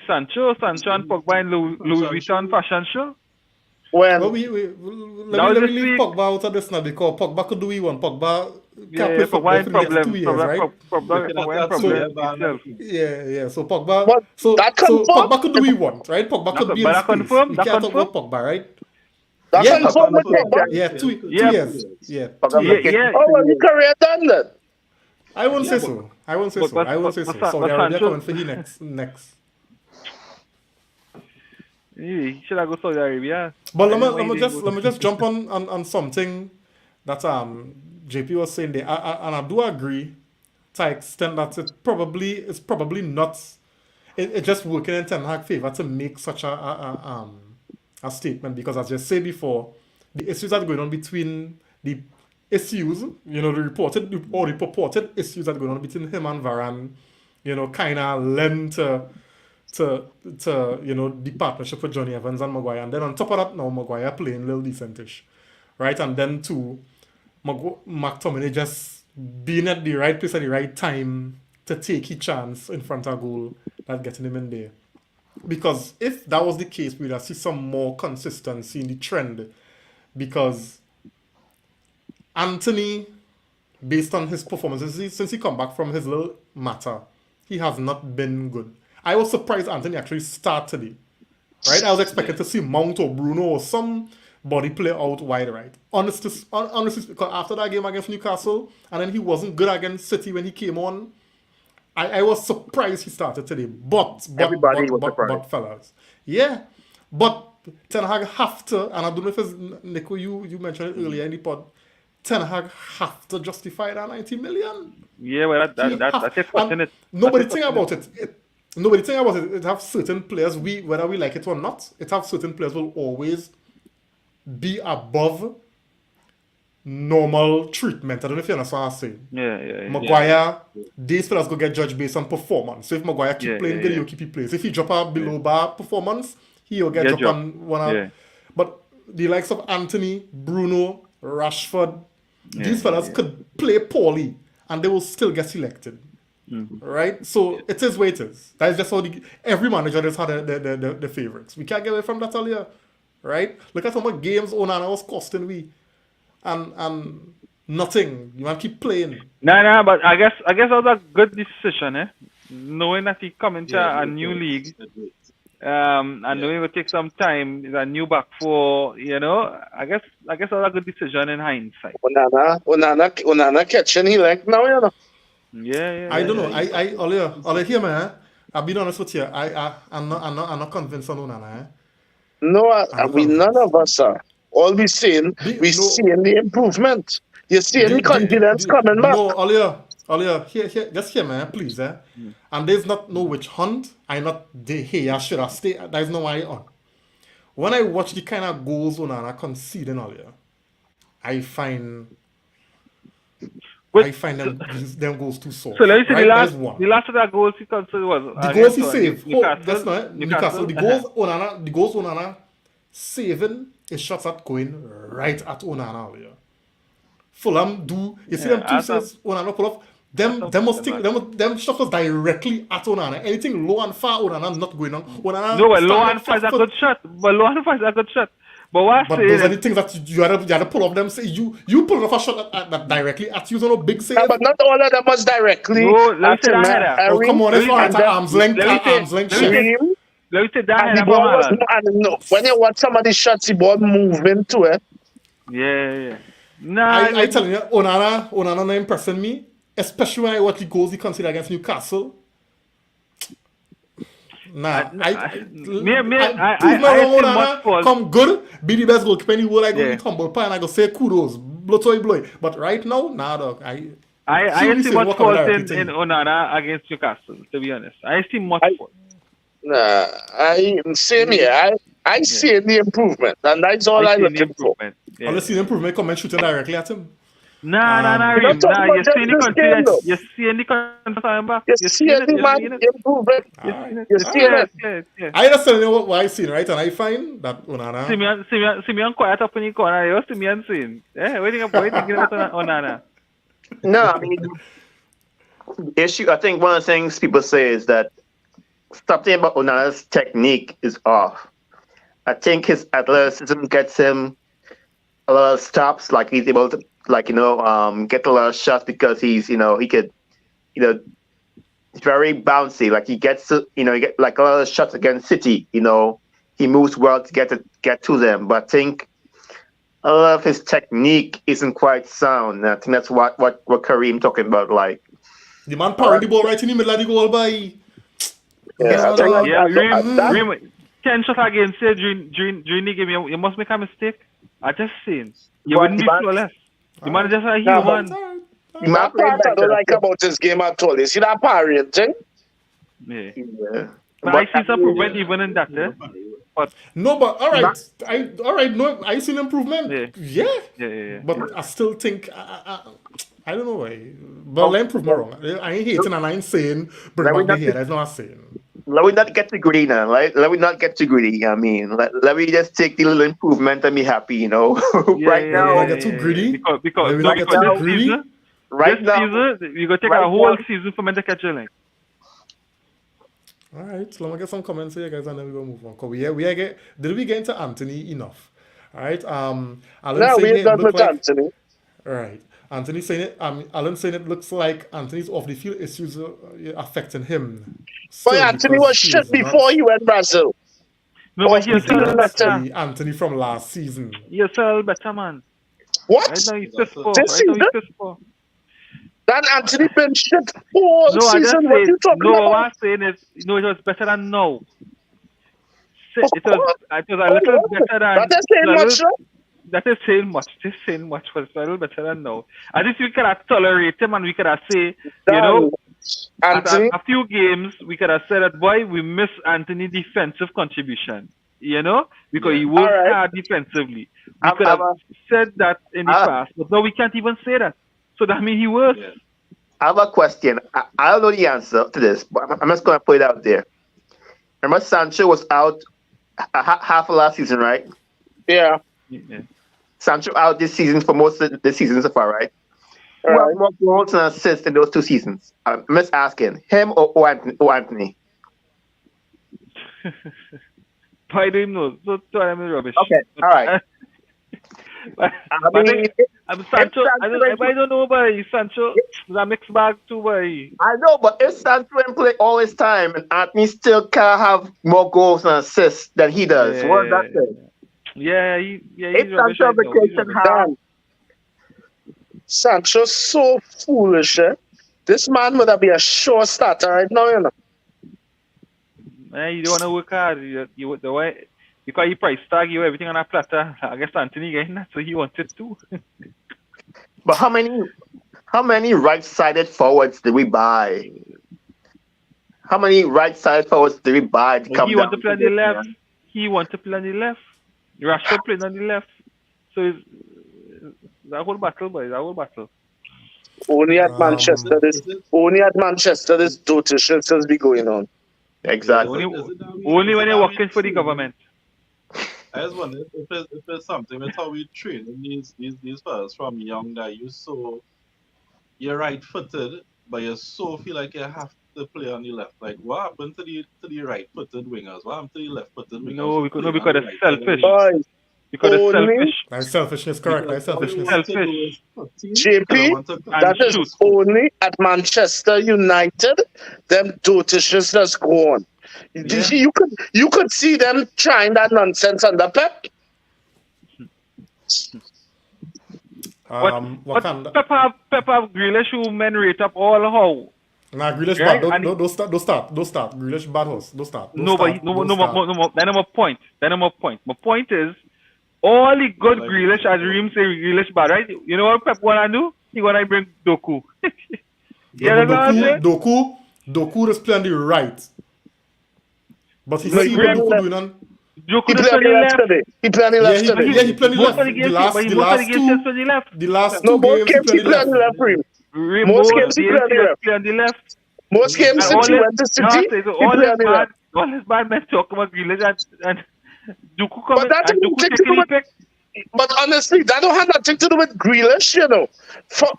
Sancho and Pogba and Louis Vuitton fashion show. When Well, let me leave Pogba out of this now because Pogba could do what he want. Pogba can't play football for the next 2 years, right? Yeah. So Pogba, But so that Pogba could do what he want, right? Pogba could be in that space. confirm? We That can't talk confirm? about Pogba, right? that Yeah, confirmed with Pogba? Yeah, 2 years. Yeah, 2 Yeah, years. yeah. Oh, well, the career done then. I won't say so. Saudi Arabia coming for he next. Yeah, should I go Saudi Arabia? But let me just jump on something that JP was saying there, and I do agree to an extent that it's probably not. It's just working in Ten Hag favor to make such a statement, because as I said before, the issues that are going on between the issues, the purported issues that are going on between him and Varane, kind of lend to the partnership with Johnny Evans and Maguire. And then on top of that, now Maguire playing a little decentish, right? And then McTominay just being at the right place at the right time to take his chance in front of goal, that getting him in there. Because if that was the case, we'd see some more consistency in the trend. Because Anthony, based on his performances since he come back from his little matter, he has not been good. I was surprised Anthony actually started today, right? I was expecting to see Mount or Bruno or somebody play out wide right. Honestly, because after that game against Newcastle, and then he wasn't good against City when he came on, I was surprised he started today. But fellas, yeah. But Ten Hag have to, and I don't know if it's Nico, you mentioned it earlier in the pod, Ten Hag have to justify that 90 million. Yeah, well, that's it. Nobody think about it. It have certain players, whether we like it or not, it have certain players will always be above normal treatment. I don't know if you understand what I'm saying. Yeah. Maguire, these players go get judged based on performance. So if Maguire keep playing good, he'll keep he plays. If he drop a below bar performance, he'll get dropped on one. But the likes of Anthony, Bruno, Rashford, these fellas could play poorly and they will still get selected. Mm-hmm. Right? So it is what it is. That is just how every manager just had the favorites. We can't get away from that earlier. Right? Look at how much games Onana was costing we. And Nothing. You want to keep playing. Nah, but I guess that was a good decision, eh? Knowing that he come into a new league, and knowing it would take some time, a new back four, I guess that was a good decision in hindsight. Onana catching he like now, you know. Yeah. I don't know. All here, man. I'll be honest with you. I'm not convinced on Onana. Eh? No, I'm we none convinced. of us are. All we seeing, seeing the improvement. You're seeing the confidence coming back. No, Olia, here, just here, man, please, eh? And there's no witch hunt. I not here. I should have stayed. There's no why on. When I watch the kind of goals Onana conceding earlier, I find them goals too soft. So let me say right? the last of that goals he conceded was the goals he saved. Newcastle. Newcastle. The goals Onana saving his shots at going right at Onana earlier. Fulham do you see them two saves Onana pull off? Them shots was directly at Onana. Anything low and far Onana not going on. Onana no, but low and far is a good shot. But what but those are the things that you had to pull off them. Say you pull off a shot that directly at you, no big save. Yeah, but not all of them was directly. No, let me say that. Oh, come on, it's not at arm's length. Let me say that. And the ball was, no, when you watch some of the shots, the ball moving to it. Yeah. Nah, I tell you, Onana not impressing me, especially when I watch the goals he conceded against Newcastle. Nah, I come good, be the best goalkeeper in the world. I go with humble pie and I go say kudos, blow. But right now, nah, dog. I see much fault in Onana against Newcastle. To be honest, I see much fault. Nah, same here. I see the improvement, and that's all I'm looking for. Yeah. Unless the improvement come and shooting directly at him. Nah, you're seeing the confidence. You're seeing the confidence back. You're seeing the man improvement. You're seeing it. I understand what I seen, right? And I find that Onana. Simeon quiet up in the corner. You're Simeon saying, what do you think about Onana? No, I mean, issue. I think one of the things people say is that something about Onana's technique is off. I think his athleticism gets him a lot of stops. Like he's able to, get a lot of shots because he's, he could, it's very bouncy. Like he gets to, he get like a lot of shots against City. He moves well to get to them. But I think a lot of his technique isn't quite sound. I think that's what Kareem talking about. Like the man parried the ball right in the middle of the goal by. Reem, 10 shots against you during the game. You must make a mistake. I just seen you wouldn't be flawless. The man is just a human. The part I don't like about this game at all is that parrying thing. Yeah. But I see some improvement even in that. But all right. I seen improvement. Yeah. But I still think I don't know why. But let me prove me wrong. I ain't hating and I ain't saying bring back the hair. That's not what I'm saying. Let me not get too greedy now, right? Let me not get too greedy. I mean, let me just take the little improvement and be happy, Right now, I get too greedy. Because this season, you go take a whole season for me to catch you, like. All right, so let me get some comments here, guys, and then we go move on. Cause did we get into Anthony enough? All right. Alan we're done with Anthony. All right. Anthony saying it. Alan saying it looks like Anthony's off the field issues are affecting him. But Anthony was shit before he went Brazil. No, but he's Anthony from last season. You're still better, man. What? Right now he's pissed for. That Anthony been shit all season. What you talking about? What I'm saying is, it was better than now. It was a little better than. That is saying much, that is saying much. This saying much was a little better than now. At least we could have tolerated him and we could have say, Anthony, a few games we could have said that boy, we miss Anthony's defensive contribution. Because he worked hard defensively. We could have said that in the past, but now we can't even say that. So that means he was. Yeah. I have a question. I don't know the answer to this, but I'm just going to put it out there. Remember Sancho was out half of last season, right? Yeah. Sancho out this season for most of the season so far, right? Who have more goals and assists in those 2 seasons? I'm just asking. Him or Anthony? I don't know. So I'm rubbish. Okay, all right. Sancho, I Sancho don't know, boy. Sancho is a mixed bag too, boy. I know, but if Sancho ain't play all his time and Anthony still can have more goals and assists than he does, what does that say? Yeah, If he's rubbish Sancho right now. He's vacation rubbish. half, Dan, Sancho's so foolish, eh? This man would have been a sure starter right now, you know. You don't want to work hard. You the way because he price tag you everything on a platter. I guess Anthony getting that, so he wanted to. but how many right-sided forwards did we buy? How many right-sided forwards did we buy to come He down? want to play on the left. He want to play on the left. Rashford playing on the left. So it's a whole battle, boy. It's a whole battle. Only at Manchester, this dirty shit just be going on. Exactly. Only when you're working for the government. I just wonder if it's something with how we train these fellas from young that you're right-footed, but you so feel like you have to play on the left. Like what happened to the right-footed wingers? What happened to the left-footed wingers? No, because it's selfish. Boy, Because it's only selfish. That's selfishness, correct. That's selfishness. Selfish. JP, that is shoot. only at Manchester United. Them dirty shits just go on. Yeah. You could see them trying that nonsense under Pep. What can Pep have Grealish who men rate up all how. Nah, Grealish Right? bad. Don't start. Grealish bad horse. Don't start. No, but no more. Then I'm a point. My point is, all the good Grealish, as Reem say, Grealish bad, right? You know what Pep wanna do? He wanna bring Doku. Doku just play on the right. But he No, see he what play on Doku the doing on. Doku He just played on the left. yesterday. He played on the left today. Yeah, he played on the Most left. of the games, most of the games on the left. The last No, two most games he games he played played on on the the left. left, Reem. Most games he games play on the left. play on the left. Most games since he went to City, he played on the left. All his bad men talk about Grealish and Doku But coming that and didn't Doku take to taking do the pick. But honestly, that don't have nothing to do with Grealish, you know.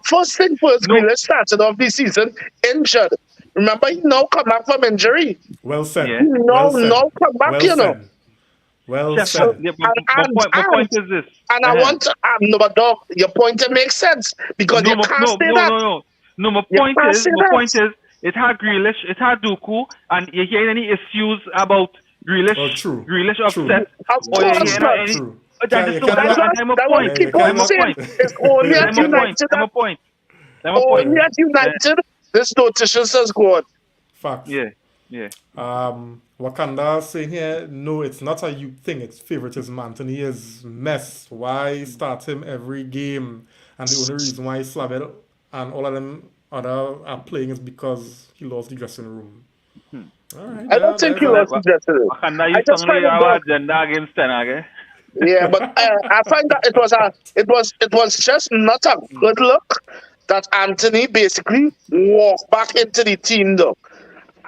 First thing first, No. Grealish started off the season injured. Remember, he now come back from injury. Well said. Yeah. He now come back, Well you know. said. Well Chef, said. yeah, my point is this. And I want to, no, but dog, your point makes sense because you can't say that. No, my You point can't is, say that. it had Grealish, it had Doku, and you hear any issues about Grealish, Oh, true. Grealish True. upset, Of or you course hear not. any. True. That's You the cannot- I'm a That point. what keep Yeah, on yeah, saying. yeah. It's only at United. I'm a point. Only at United, this notition says go on. Facts. Yeah. Wakanda saying here, no, it's not a youth thing, it's favoritism. Anthony is mess. Why start him every game? And the only reason why Slavel and all of them other are playing is because he lost the dressing room. All right, I don't think he lost the dressing room. Wakanda, I you just find suddenly it have dog. agenda against Tenag, Yeah, but I find that it was just not a good look that Anthony basically walked back into the team though.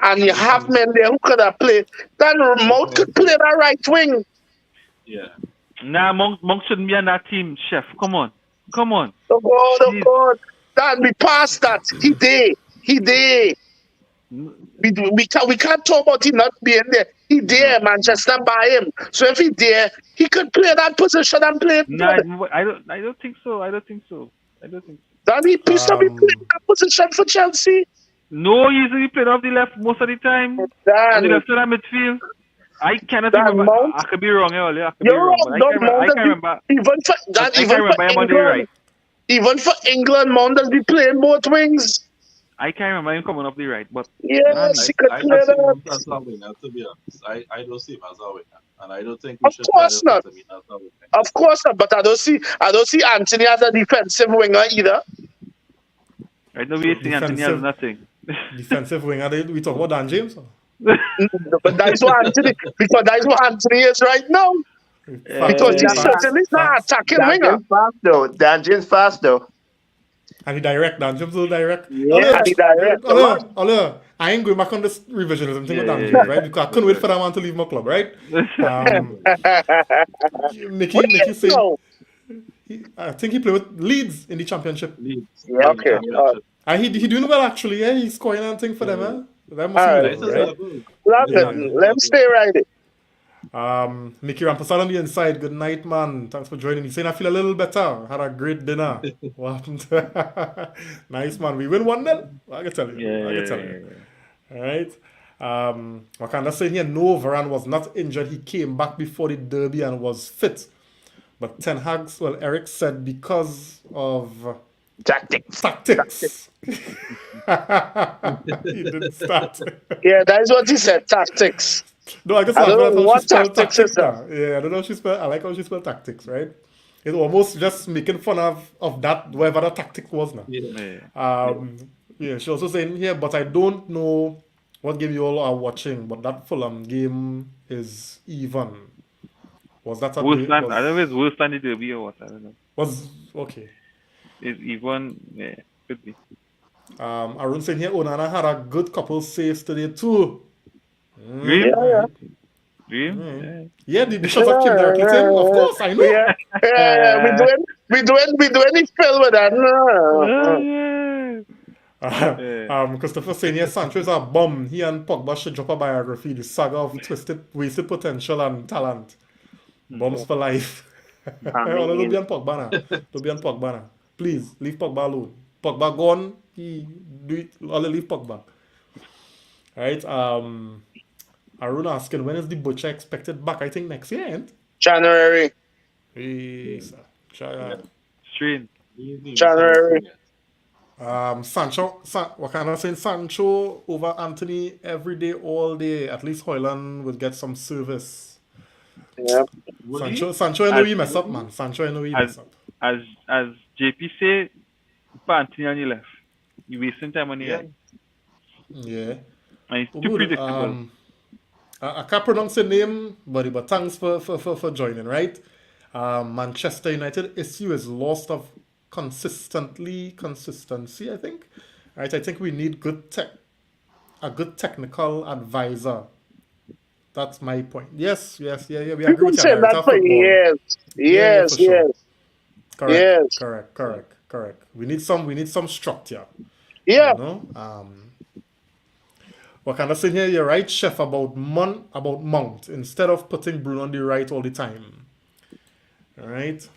And you have men there who could have played. Then Mount could play that right wing. Yeah. Nah, Monk shouldn't be on that team, Chef. Come on. Oh God. Dan, we passed that. He did. We can't talk about him not being there. He there, Manchester by him. So if he there, he could play that position and play it Nah, good. I don't think so. Then he should be playing that position for Chelsea. No, he's usually playing off the left most of the time. On the left side of midfield. I cannot remember. Mount, I could be wrong, I could be you're wrong. wrong. But I can't remember. Even for England, right. Even for England, Mount does be playing both wings. I can't remember him coming up the right, but Yes, he could I play see him that. as a winger, to be honest. I don't see him as a winger. And I don't think Of should course try to not. put him in as a winger. Of course not, but I don't see Anthony as a defensive winger either. right now we're seeing Anthony has nothing. Defensive winger, we talk about Dan James. But that is what Anthony is right now. Because he's certainly not attacking winger. Dan James fast though. And he direct, Dan James will direct. Yeah, and he direct. Although, I ain't going back on this revisionism thing with Dan James, right? Because I couldn't wait for that man to leave my club, right? Mickey saying, I think he played with Leeds in the championship. Yeah, okay. And he doing well actually, yeah. He's scoring and thing for them, eh? That must be Alright. good, right? Let him stay right there. Mickey Rampasad on the inside. Good night, man. Thanks for joining me. Saying I feel a little better. Had a great dinner. What happened? Nice, man. We win 1-0. I can tell you. I can tell you. All right. Wakanda saying here, no, Varane was not injured. He came back before the derby and was fit. But Ten Hag's, well, Eric said because of tactics. He didn't start. Yeah, that is what he said. Tactics. No, I guess I don't know how what she spelled tactics tactics is that. now. Yeah, I don't know how she spelled. I like how she spelled tactics, right? It's almost just making fun of that, whatever the tactic was now. Yeah, she also saying here, but I don't know what game you all are watching, but that Fulham game is even. Was that a Worse than, was, I don't know if it's worse than the derby or what. I don't know. was okay. It's even, yeah, could be. Arun saying here, Onana had a good couple saves today too. Dream? Yeah. Dream? Yeah, the shots that came directly to him. Of course, I know. Yeah. We doing the fill with that. Christopher saying here, Sancho is a bum. He and Pogba should drop a biography. The saga of wasted potential and talent. Bums for life. Don't be on Pogba now. Don't be on Pogba now. Please, leave Pogba alone. Pogba gone. He do it. Only leave Pogba. Alright, Arun asking, when is the butcher expected back? I think next year, ain't? January. Yes, Strain. January. Sancho, what kind of saying? Sancho over Anthony every day, all day. At least Hoyland would get some service. Yeah. Sancho, I know you mess up, man. Sancho, I know you mess up. As JP say, put Anthony on the left. You wasting time on the right. Yeah. And it's too predictable. I can't pronounce your name, buddy, but thanks for joining, right? Manchester United issue is loss of consistency, I think. Right? I think we need a good technical advisor. That's my point. Yes. We agree People with say you. that for years. Yes. Correct. We need some structure. Yeah. You know? What kind of saying here? You're right, Chef, about Mount. Instead of putting Bruno on the right all the time. All right.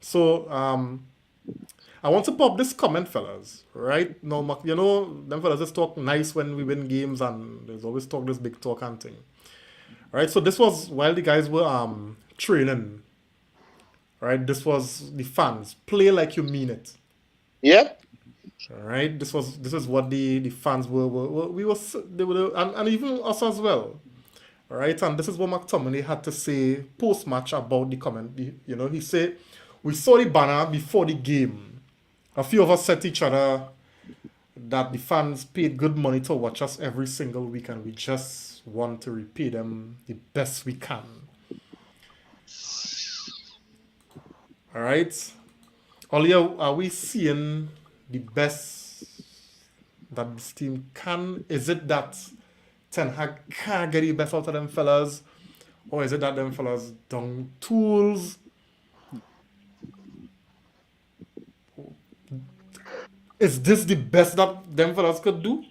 So I want to pop this comment, fellas. Right? No, you know, them fellas just talk nice when we win games, and there's always talk this big talk and thing. All right. So this was while the guys were training. Right. This was the fans. Play like you mean it. Yep. All right, this is what the fans were and even us as well. All right, and this is what McTominay had to say post match about the comment. He said, "We saw the banner before the game. A few of us said to each other that the fans paid good money to watch us every single week, and we just want to repay them the best we can." All right, Olia, are we seeing the best that this team can? Is it that Ten Hag can't get the best out of them fellas? Or is it that them fellas don't tools? Is this the best that them fellas could do?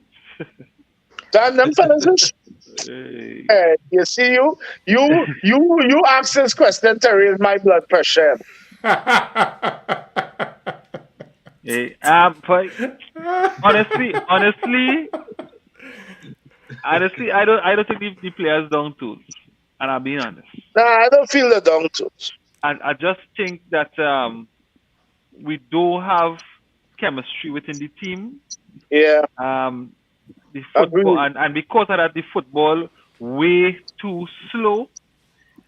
Them fellas is you see you ask this question to raise my blood pressure. But honestly, I don't think the players down tools, and I'm being honest. Nah, I don't feel the down tools. And I just think that we do have chemistry within the team. Yeah. The football and because of that, the football way too slow.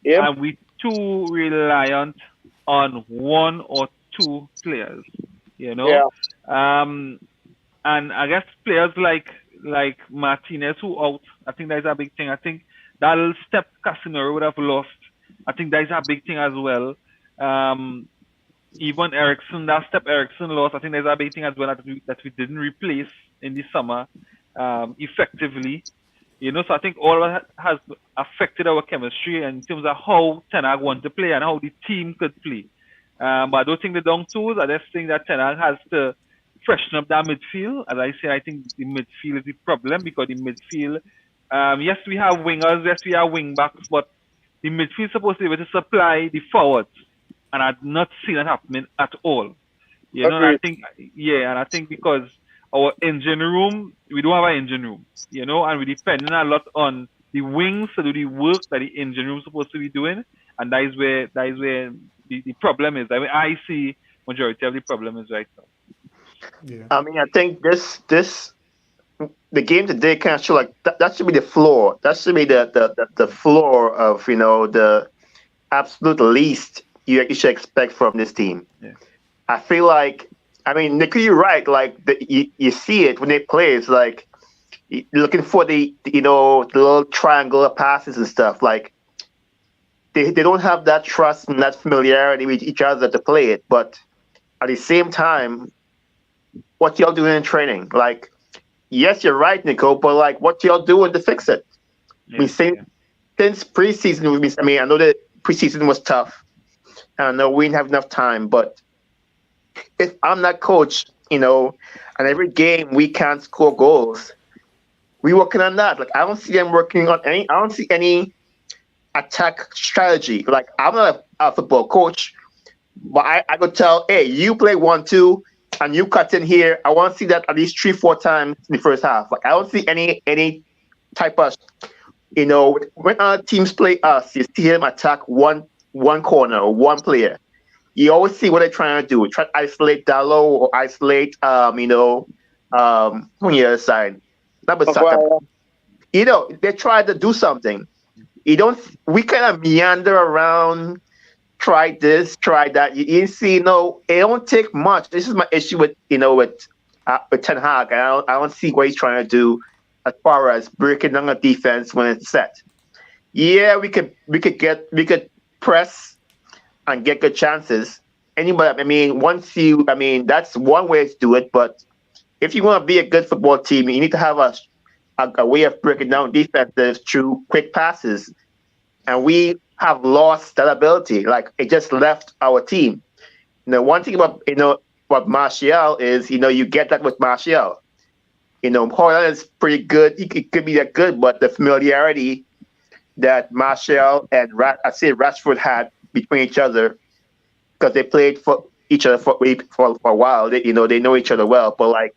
Yeah. And we too reliant on one or two players. You know, and I guess players like Martinez who out. I think that's a big thing. I think that little step Casemiro would have lost. I think that's a big thing as well. Even Ericsson, that step Ericsson lost. I think there's a big thing as well that we didn't replace in the summer effectively. You know, so I think all of that has affected our chemistry in terms of how Ten Hag want to play and how the team could play. But I don't think the down tools. I just think that Ten Hag has to freshen up that midfield. As I say, I think the midfield is the problem because the midfield, yes, we have wingers, yes, we have wing backs, but the midfield supposed to be able to supply the forwards, and I've not seen that happening at all. You know, and I Agreed. think, yeah, and I think because our engine room, we don't have an engine room, you know, and we're depending a lot on the wings to do the work that the engine room is supposed to be doing, and that is where the problem is. I mean, I see majority of the problem is right now. Yeah. I mean, I think this the game today kind of show like that should be the floor. That should be the floor of the absolute least you should expect from this team. Yeah. I feel like, I mean, Nick, you're right. Like you see it when they play. It's like you're looking for the little triangular passes and stuff. Like they don't have that trust and that familiarity with each other to play it. But at the same time, what y'all doing in training? Like, yes, you're right, Nico, but like, what y'all doing to fix it? Yeah, We since preseason, I mean, I know that preseason was tough. I know we didn't have enough time, but if I'm that coach, and every game we can't score goals, we working on that. Like, I don't see them working on any. I don't see any attack strategy. Like, I'm not a football coach, but I could tell, hey, you play 1-2, and you cut in here. I want to see that at least 3-4 times in the first half. Like, I don't see any type of, when our teams play us, you see them attack one corner or one player. You always see what they're trying to do. Try to isolate Dallo or isolate, on the other side. Not but Saka. They try to do something. We kind of meander around, try this, try that. You see, no, it don't take much. This is my issue with Ten Hag. I don't see what he's trying to do as far as breaking down a defense when it's set. Yeah, we could press and get good chances. Anybody, I mean, that's one way to do it. But if you want to be a good football team, you need to have a way of breaking down defenses through quick passes. And we have lost that ability. Like, it just left our team. One thing about what Martial is, you get that with Martial. Holland is pretty good. He could be that good, but the familiarity that Martial and Rashford had between each other, because they played for each other for a while. They know each other well, but like,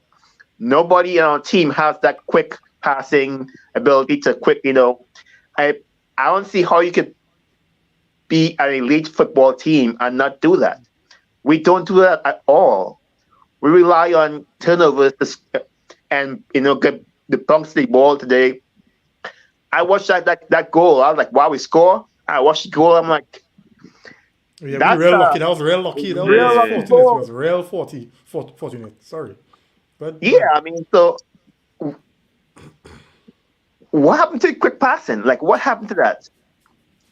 nobody on our team has that quick passing ability to quick. I don't see how you could be an elite football team and not do that. We don't do that at all. We rely on turnovers and get the bounce the ball today. I watched that goal. I was like, wow, we score. I watched the goal. I'm like, Yeah, that's we real lucky. That was real lucky. That real was lucky fortunate. It goal. was real fortunate. Sorry. But Yeah, I mean, so what happened to quick passing? Like, what happened to that?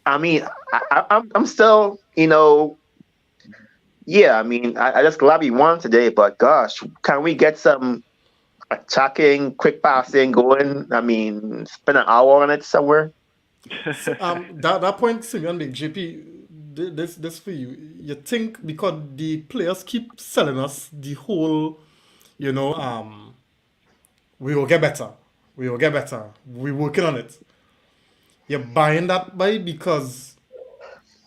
I mean, I'm still, yeah. I mean, I just glad we won today, but gosh, can we get some attacking, quick passing going? I mean, spend an hour on it somewhere. that point, Simeon, big JP, this for you. You think because the players keep selling us the whole, we will get better. We will get better. We're working on it. You're buying that by because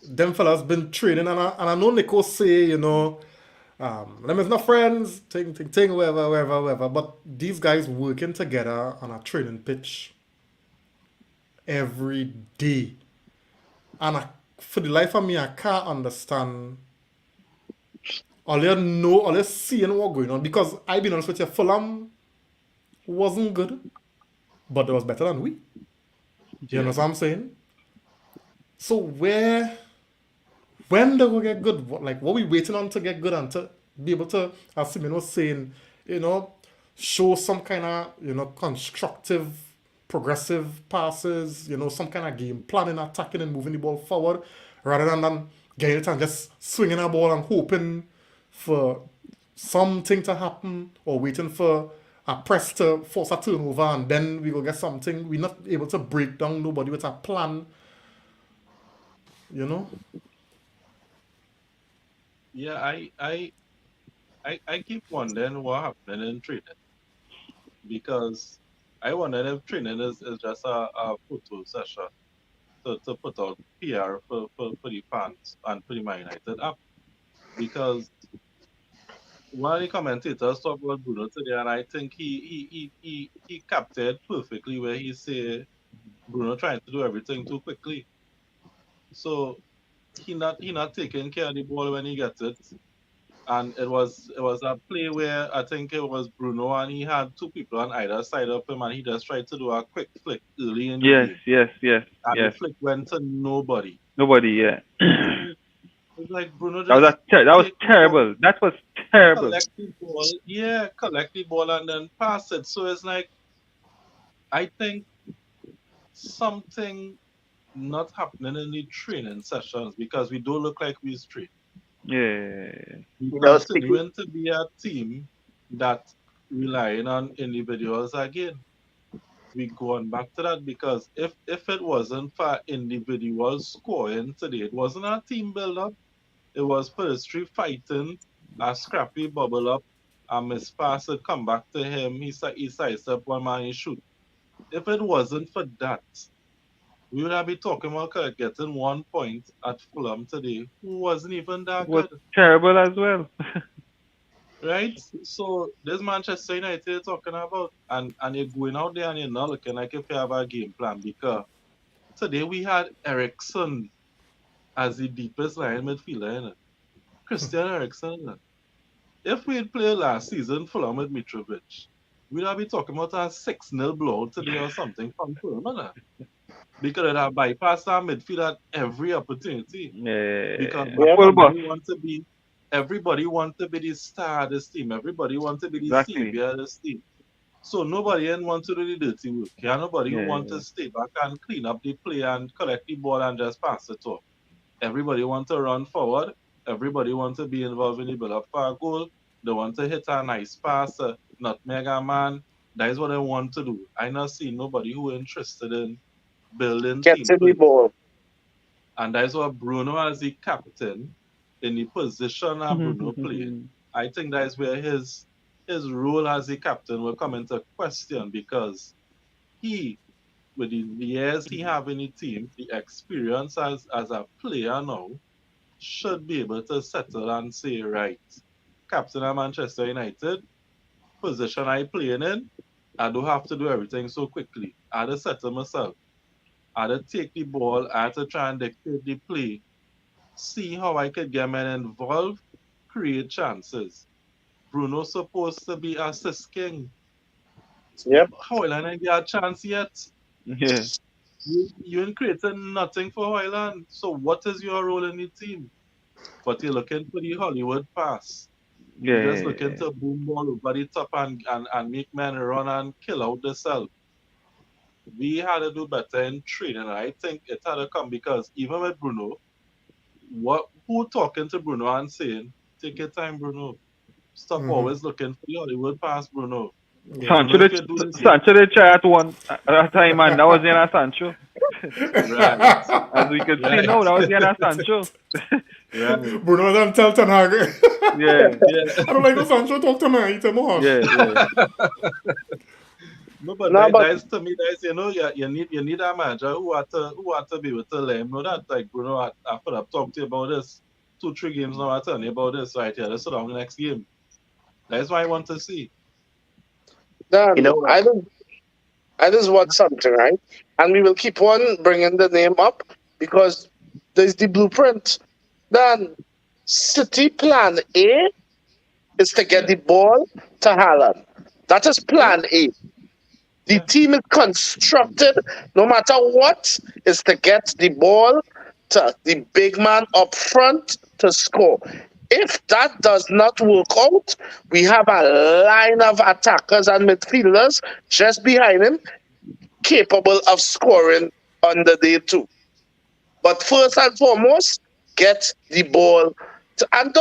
them fellas been training, and I know Nico say, them is not friends, thing, whatever. But these guys working together on a training pitch every day. And for the life of me, I can't understand. All you seeing what going on. Because I be honest with you, Fulham wasn't good, but they was better than we. You know what I'm saying? So when they will get good? What we waiting on to get good and to be able to, as Simon was saying, show some kind of, constructive, progressive passes, some kind of game planning, attacking and moving the ball forward, rather than getting it and just swinging a ball and hoping for something to happen or waiting for a press to force a turnover and then we go get something. We're not able to break down nobody with a plan, Yeah, I keep wondering what happened in training because I wonder if training is just a photo session to put out PR for the fans and for the Man United app because one of the commentators talked about Bruno today, and I think he captured perfectly where he said Bruno trying to do everything too quickly. So he not taking care of the ball when he gets it. And it was a play where I think it was Bruno and he had two people on either side of him and he just tried to do a quick flick early in the Yes, game. yes, yes, And the yes. flick went to nobody. Nobody, yeah. It's like Bruno That was just that was take the ball, terrible. That was terrible. collect the ball, yeah, collect the ball and then pass it. So it's like I think something not happening in the training sessions because we don't look like we're straight. Yeah. We You know, speaking. continuing to be a team that relying on individuals again. We going back to that because if it wasn't for individuals scoring today, it wasn't a team build up. It was Perdistry fighting, a scrappy bubble up, a miss pass would come back to him. He sized up one man, he shoot. If it wasn't for that, we would have been talking about getting 1 point at Fulham today, who wasn't even that Was good, terrible as well. right? So this Manchester United you're talking about, and you're going out there and you're not looking like if you have a game plan because today we had Ericsson as the deepest line midfielder, innit? Christian Eriksen. Innit? If we had played last season Fulham with Mitrovic, we'd have been talking about a 6-0 blowout today or something from Fulham, innit? Because it have bypassed our midfield at every opportunity. Because Yeah. Yeah. Full boss. everybody want to be the star of this team. Everybody want to be the Exactly. savior of this team. So nobody in want to do the dirty work. Yeah, nobody who want Yeah. to stay back and clean up the play and collect the ball and just pass it off. Everybody want to run forward. Everybody want to be involved in the build up for a goal. They want to hit a nice pass, nutmeg a man. That is what they want to do. I not see nobody who interested in building Get team to the play. ball. And that is what Bruno as the captain in the position that Bruno played. I think that is where his role as the captain will come into question because he, with the years he have in the team, the experience as a player now, should be able to settle and say, right, captain of Manchester United, position I playing in, I don't have to do everything so quickly. I had to settle myself. I had to take the ball, I had to try and dictate the play, see how I could get men involved, create chances. Bruno's supposed to be assist king. Yep. Hoyland ain't get a chance yet. Yeah. You ain't created nothing for Hoyland. So what is your role in the team? But you're looking for the Hollywood pass. You're just looking Yeah. to boom ball over the top and make men run and kill out the cell. We had to do better in training. I think it had to come because even with Bruno, who talking to Bruno and saying, take your time, Bruno. Stop always looking for the Hollywood pass, Bruno. Yeah. Bruno, if you do this, Sancho did try at one at a time, and that was Yana Sancho. right, As we could see right, now, that was Yana Sancho. right. Bruno don't tell Ten Hag. Yeah. Yeah. I don't like the Sancho talk to me. It's a more. Yeah. Yeah. No, but No, but that is to me, that is, you need a manager who had to be able to let him know that like Bruno I put up talk to you about this 2-3 games now I tell you about this right here. Let's sit down the next game. That's what I want to see. Dan, You know what? I just want something, right? And we will keep on bringing the name up because there's the blueprint. Then City plan A is to get the ball to Haaland. That is plan A. The Yeah. team is constructed, no matter what, is to get the ball to the big man up front to score. If that does not work out, we have a line of attackers and midfielders just behind him capable of scoring on the day too. But first and foremost, get the ball. And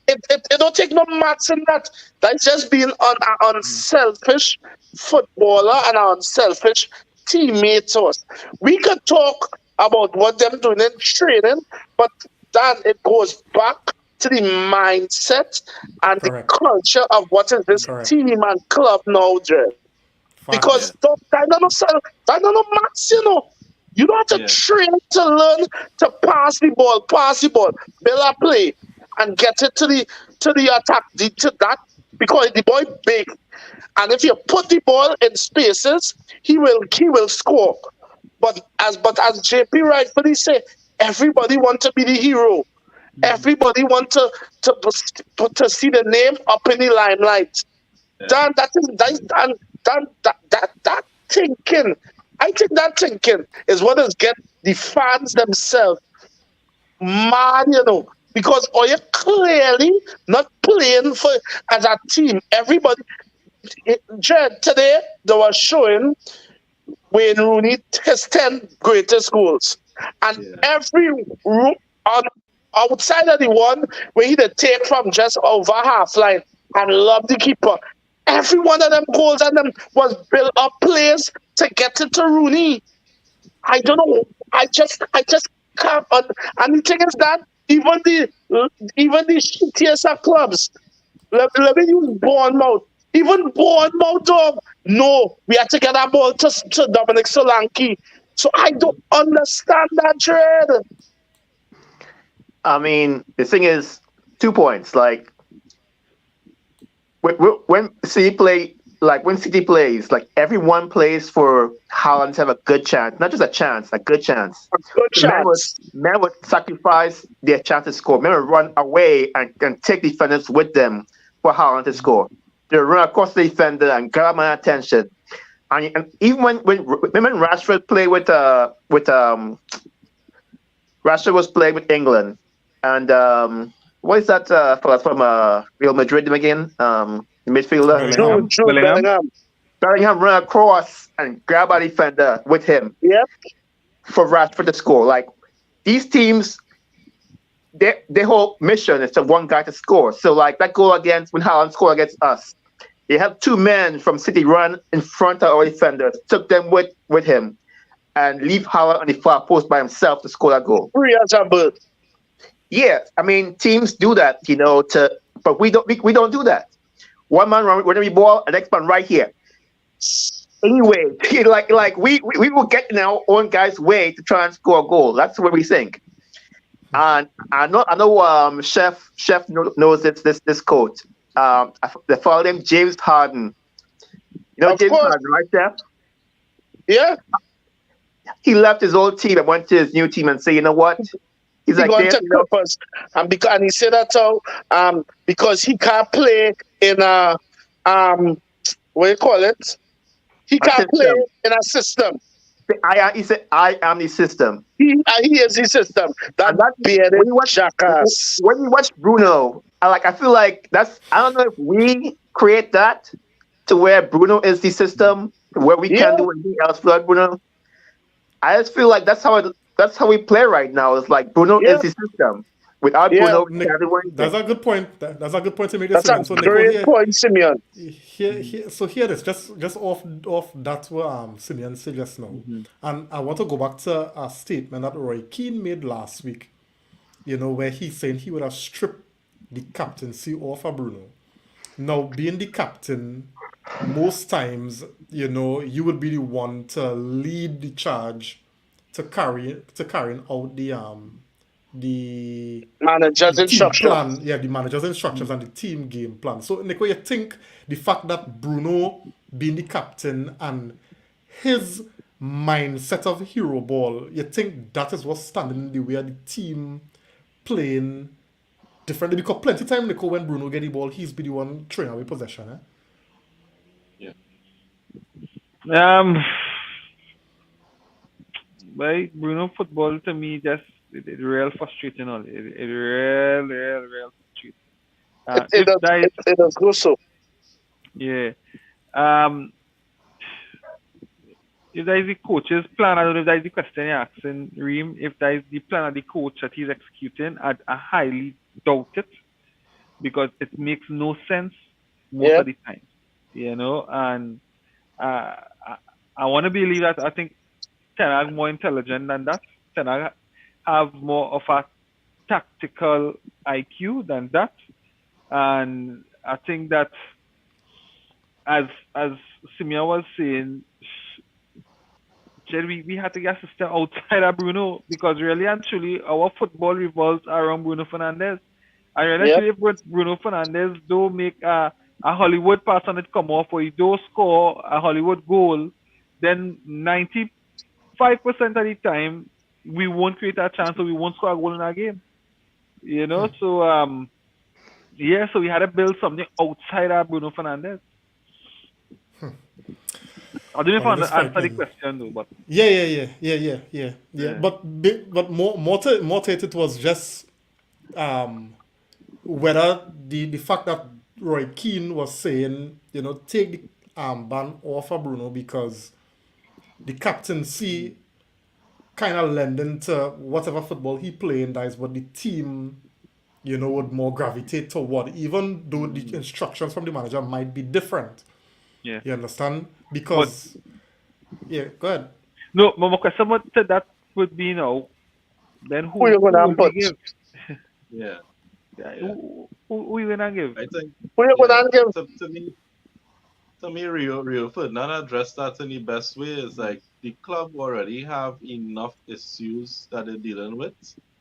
it don't take no maths in that. That's just being an unselfish footballer and an unselfish teammate to us. We could talk about what them doing in training, but then it goes back to the mindset and the Correct. culture of what is this Correct. team and club now, Dre. Because Facts. Yeah. that don't no maths, you know. You don't have to train to learn to pass the ball, build a play, and get it to the attack, to that, because the boy big, and if you put the ball in spaces, he will score. But as JP rightfully say, everybody want to be the hero. Everybody want to see the name up in the limelight. Dan, that thinking. I think that thinking is what has get the fans themselves mad, because are you clearly not playing for as a team? Everybody, Jed, today they were showing Wayne Rooney his 10 greatest goals, and every on outside of the one where he did take from just over half line and love the keeper. Every one of them goals and them was built up plays to get it to Rooney. I don't know. I just can't. And the thing is that even the shittiest of clubs. Let me use Bournemouth. Even Bournemouth, dog. No, we had to get that ball to Dominic Solanke. So I don't understand that trade. I mean, the thing is, 2 points. Like when City plays, like everyone plays for Haaland to have a good chance, not just a chance, a good chance. A good chance. Men would sacrifice their chance to score. Men would run away and take defenders with them for Haaland to score. They run across the defender and grab my attention. And even when Rashford played with Rashford was playing with England, and what is that fella from Real Madrid again? The midfielder. Bellingham. Bellingham ran across and grab a defender with him. Yep. For Rashford to score. Like these teams, their whole mission is to one guy to score. So like that goal when Haaland scored against us, they had 2 men from City run in front of our defenders, took them with him, and leave Haaland on the far post by himself to score that goal. Free as a bird. Yeah, I mean teams do that, but we don't do that. One man running the ball, the next man right here. Anyway, like we will get in our own guys' way to try and score a goal. That's what we think. And I know Chef knows this coach. They follow him, James Harden. You know Of James course. Harden, right, Chef? Yeah. He left his old team and went to his new team and say, you know what? He's He like, going to purpose, and he said that so because he can't play in a what do you call it? He can't play in a system. he said, I am the system. He is the system. That bearded jackass. When you watch Bruno, I feel like I don't know if we create that to where Bruno is the system, where we can't do anything else without Bruno. I just feel like that's how we play right now. It's like Bruno is the system. Without Bruno, that's a good point. That's a good point to make. That's a great point, Simeon. Here it is. Just off that what Simeon said just now, and I want to go back to a statement that Roy Keane made last week. Where he's saying he would have stripped the captaincy off of Bruno. Now, being the captain, most times, you would be the one to lead the charge to carrying out the manager's instructions. Plan, the manager's instructions and the team game plan. So, Nico, you think the fact that Bruno being the captain and his mindset of hero ball, you think that is what's standing in the way of the team playing differently? Because plenty of time, Nico, when Bruno get the ball, he's be the one throwing away possession. Like Bruno football to me just it real frustrating. It real frustrating. It does go so. Yeah. If that is the coach's plan, I don't know if that is the question you're asking, Reem. If that is the plan of the coach that he's executing, I highly doubt it because it makes no sense most of the time. And I want to believe that I think Ten Hag more intelligent than that. Ten Hag have more of a tactical IQ than that. And I think that as Simeon was saying, Jerry, we had to get a system outside of Bruno because really and truly our football revolves around Bruno Fernandes. And really and Yep. truly, if Bruno Fernandes don't make a Hollywood pass on it come off or he don't score a Hollywood goal, then 95% of the time we won't create a chance or we won't score a goal in our game. You know, so yeah, so we had to build something outside of Bruno Fernandes. I don't know if I Well, it is answer the frightening. question though, but Yeah. But more to it was just whether the fact that Roy Keane was saying, take the armband off of Bruno because the captaincy kind of lending to whatever football he playing, that is what the team, would more gravitate toward, even though the instructions from the manager might be different. yeah. You understand? Because, yeah, go ahead. No, my question to that would be now. Then Who you gonna will we put? give? Yeah. Who you gonna give? I think Who you gonna give? to me Rio Ferdinand addressed that in the best way. Is like the club already have enough issues that they're dealing with.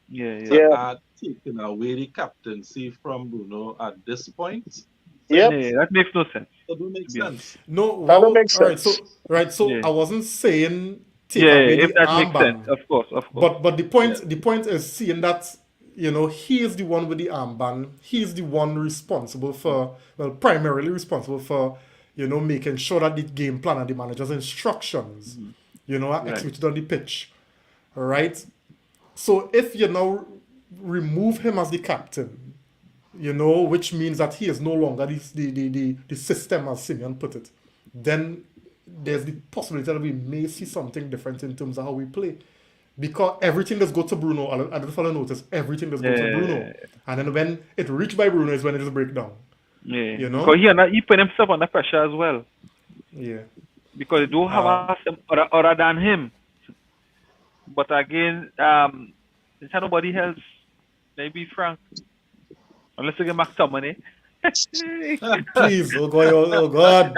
Yeah. To Yeah. add taking away the captaincy from Bruno at this point. Yep. Yeah, that makes no sense. It don't make to be sense. No, That don't well, make all right. sense. So Yeah. I wasn't saying take Yeah, away if the that makes sense, armband, of course. but the point is seeing that he is the one with the armband. He is the one responsible for, primarily responsible for, making sure that the game plan and the manager's instructions, are executed on the pitch, all right. So if you now remove him as the captain, which means that he is no longer the system, as Simeon put it, then there's the possibility that we may see something different in terms of how we play. Because everything does go to Bruno. I don't follow notice. Everything does go to Bruno. And then when it reached by Bruno is when it is breakdown. Yeah. You know? Because he put himself under pressure as well. Yeah. Because they don't have a system other than him. But again, there's nobody else. Maybe Frank. Unless you get McTominay. Please, oh God.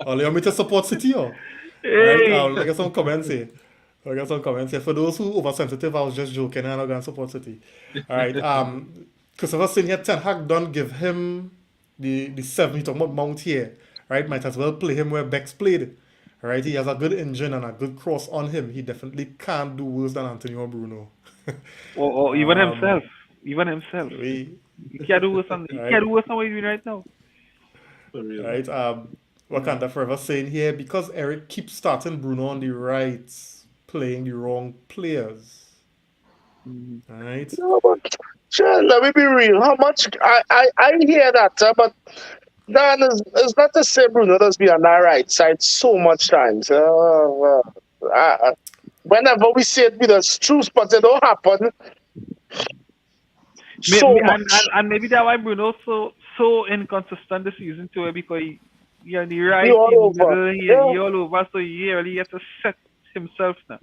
Only want me to support City, or? Right? I'll get some comments here. For those who oversensitive, I was just joking. I'm not going to support City. All right. Christopher saying here, Ten Hag don't give him the 7 he talking about Mount here. Right? Might as well play him where Bex played. All right? He has a good engine and a good cross on him. He definitely can't do worse than Antonio Bruno. or even himself. Even himself. We, He can't do worse than what he's doing right now. For real. right? Wakanda Forever saying here, because Eric keeps starting Bruno on the right, playing the wrong players. Right? No, but sure, let me be real. How much I hear that, but Dan is not to say Bruno does be on that right side so much times. Whenever we say it with us true, but it don't happen. So much. And maybe that's why Bruno's so inconsistent this season too, because he on the right, He all in the over. middle, he Yeah. all over, so he really has to set himself now.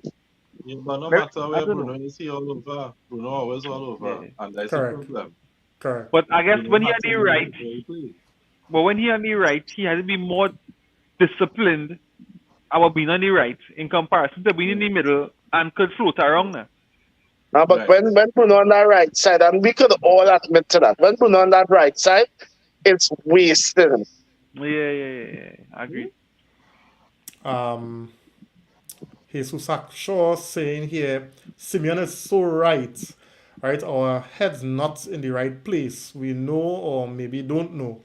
Yeah, but no Maybe- matter where Bruno is, he all over. Bruno always all over. Yeah. And that's Correct. the problem. Correct. But I guess Bruno when he has on to the know right, where he plays. but when he on the right, he has to be more disciplined about being on the right in comparison to being in the middle and could float around now. But Right. when Bruno on that right side, and we could all admit to that, when Bruno on that right side, it's wasted. Yeah. I agree. Jesus Shaw saying here, Simeon is so right. Right? Our head's not in the right place. We know or maybe don't know.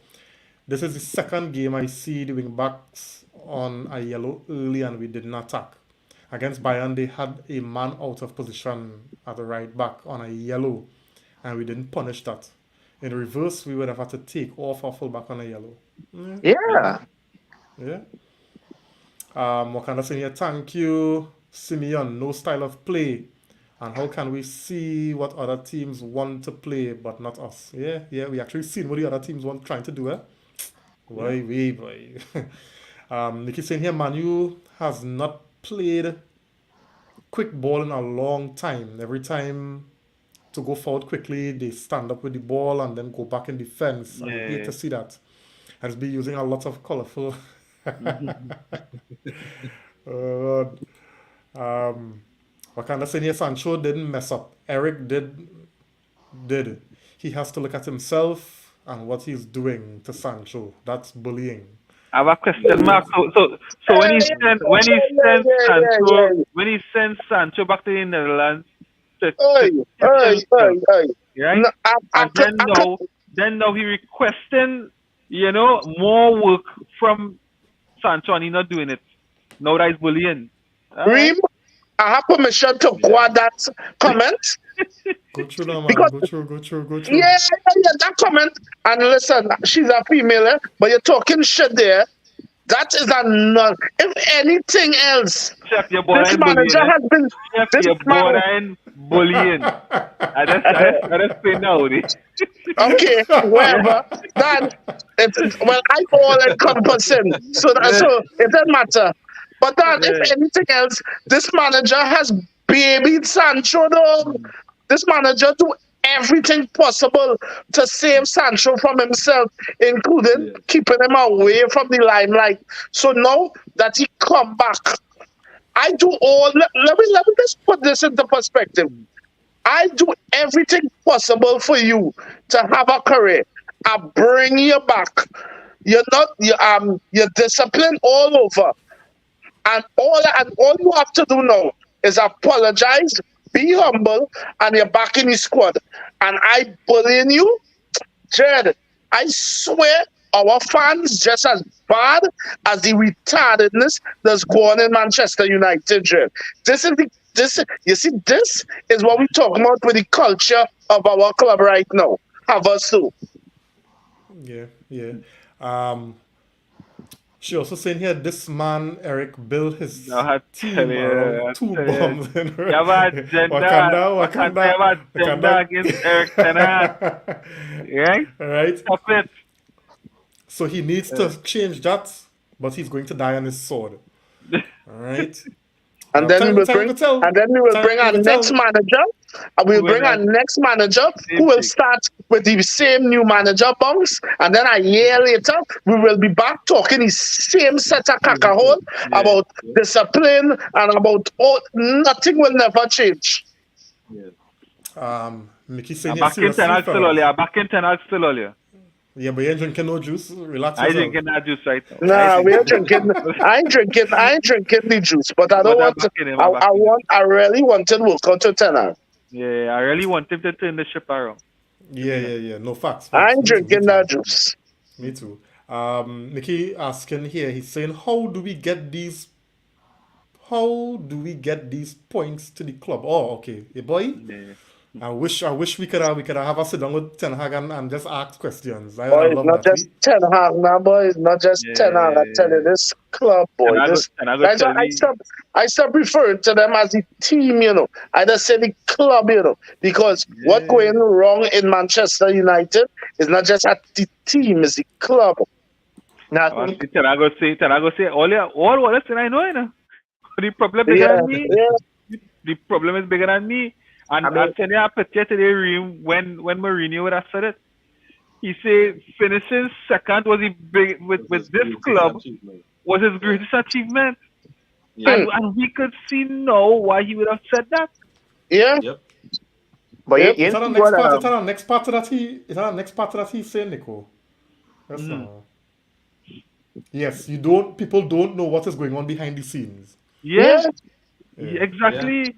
This is the second game I see the wing backs on a yellow early and we didn't attack. Against Bayern, they had a man out of position at the right back on a yellow, and we didn't punish that. In reverse, we would have had to take off our fullback on a yellow. Yeah. Yeah. Wakanda saying here, thank you, Simeon. No style of play. And how can we see what other teams want to play but not us? Yeah. We actually seen what the other teams want trying to do, eh? Boy. Nikki saying here, Manu has not played quick ball in a long time. Every time to go forward quickly, they stand up with the ball and then go back in defense. I hate to see that. And it's been using a lot of colorful God. Wakanda saying here Sancho didn't mess up. Eric did. He has to look at himself and what he's doing to Sancho. That's bullying. I have a question mark. So when he sent Sancho back to the Netherlands to test himself, right? And then now he requesting, more work from Sancho and he's not doing it. Now that he's bullying. Reem, I have permission to go at that comment. Go through now, man. Because- Go through. Yeah, that comment. And listen, she's a female, but you're talking shit there. That is a non. If anything else, Check your this manager bullying. has been. Check This your man, borderline bullying. I just say now. okay, whatever. Then I all encompassing. So it doesn't matter. But then, if anything else, this manager has babied Sancho. Though. This manager do everything possible to save Sancho from himself, including keeping him away from the limelight. So now that he come back, I do all. Let me just put this into perspective. I do everything possible for you to have a career. I bring you back. You're disciplined all over. And all you have to do now is apologize, be humble, and you're back in the squad. And I bullying you, Jed, I swear our fans just as bad as the retardedness that's going on in Manchester United, Jed. This is what we're talking about with the culture of our club right now. Have us too. Yeah. She also saying here, this man, Eric, built his team around two bombs. Wakanda against Eric Ten Hag. Right? Stop it. So he needs to change that, but he's going to die on his sword. Alright? And then we will bring our next manager. And we'll bring our next manager who will start with the same new manager bunks. And then a year later, we will be back talking the same set of cackahole about discipline and about nothing will never change. Mickey saying back in Ten Hag still earlier. Yeah, but you ain't drinking no juice. Relax. I drinking that juice right now. Nah, we ain't drinking. I ain't drinking the juice. But I don't want to. I really wanted Wilco to Ten Hag. Yeah, I really want him to turn the ship around. Yeah. No facts. I ain't drinking that juice. Me too. Mickey asking here. He's saying, how do we get these points to the club? Oh, okay. Hey, boy. Yeah. I wish we could have a sit down with Ten Hag and just ask questions. Boy, it's not just Ten Hag now, boy. It's not just Ten Hag. I tell you, this club, boy. I stop referring to them as the team, I just say the club, because what's going wrong in Manchester United is not just at the team, it's the club. Now, Ten Hag say, all what I know, the problem is bigger than me. Yeah. The problem is bigger than me. And I'll tell you a picture today, when Mourinho would have said it. He said finishing second was with this club was his greatest achievement. Yeah. And we could see now why he would have said that. Yeah. Yep. But is that the next part of that he's saying, Nico? Yes, people don't know what is going on behind the scenes. Yeah. Exactly. Yeah.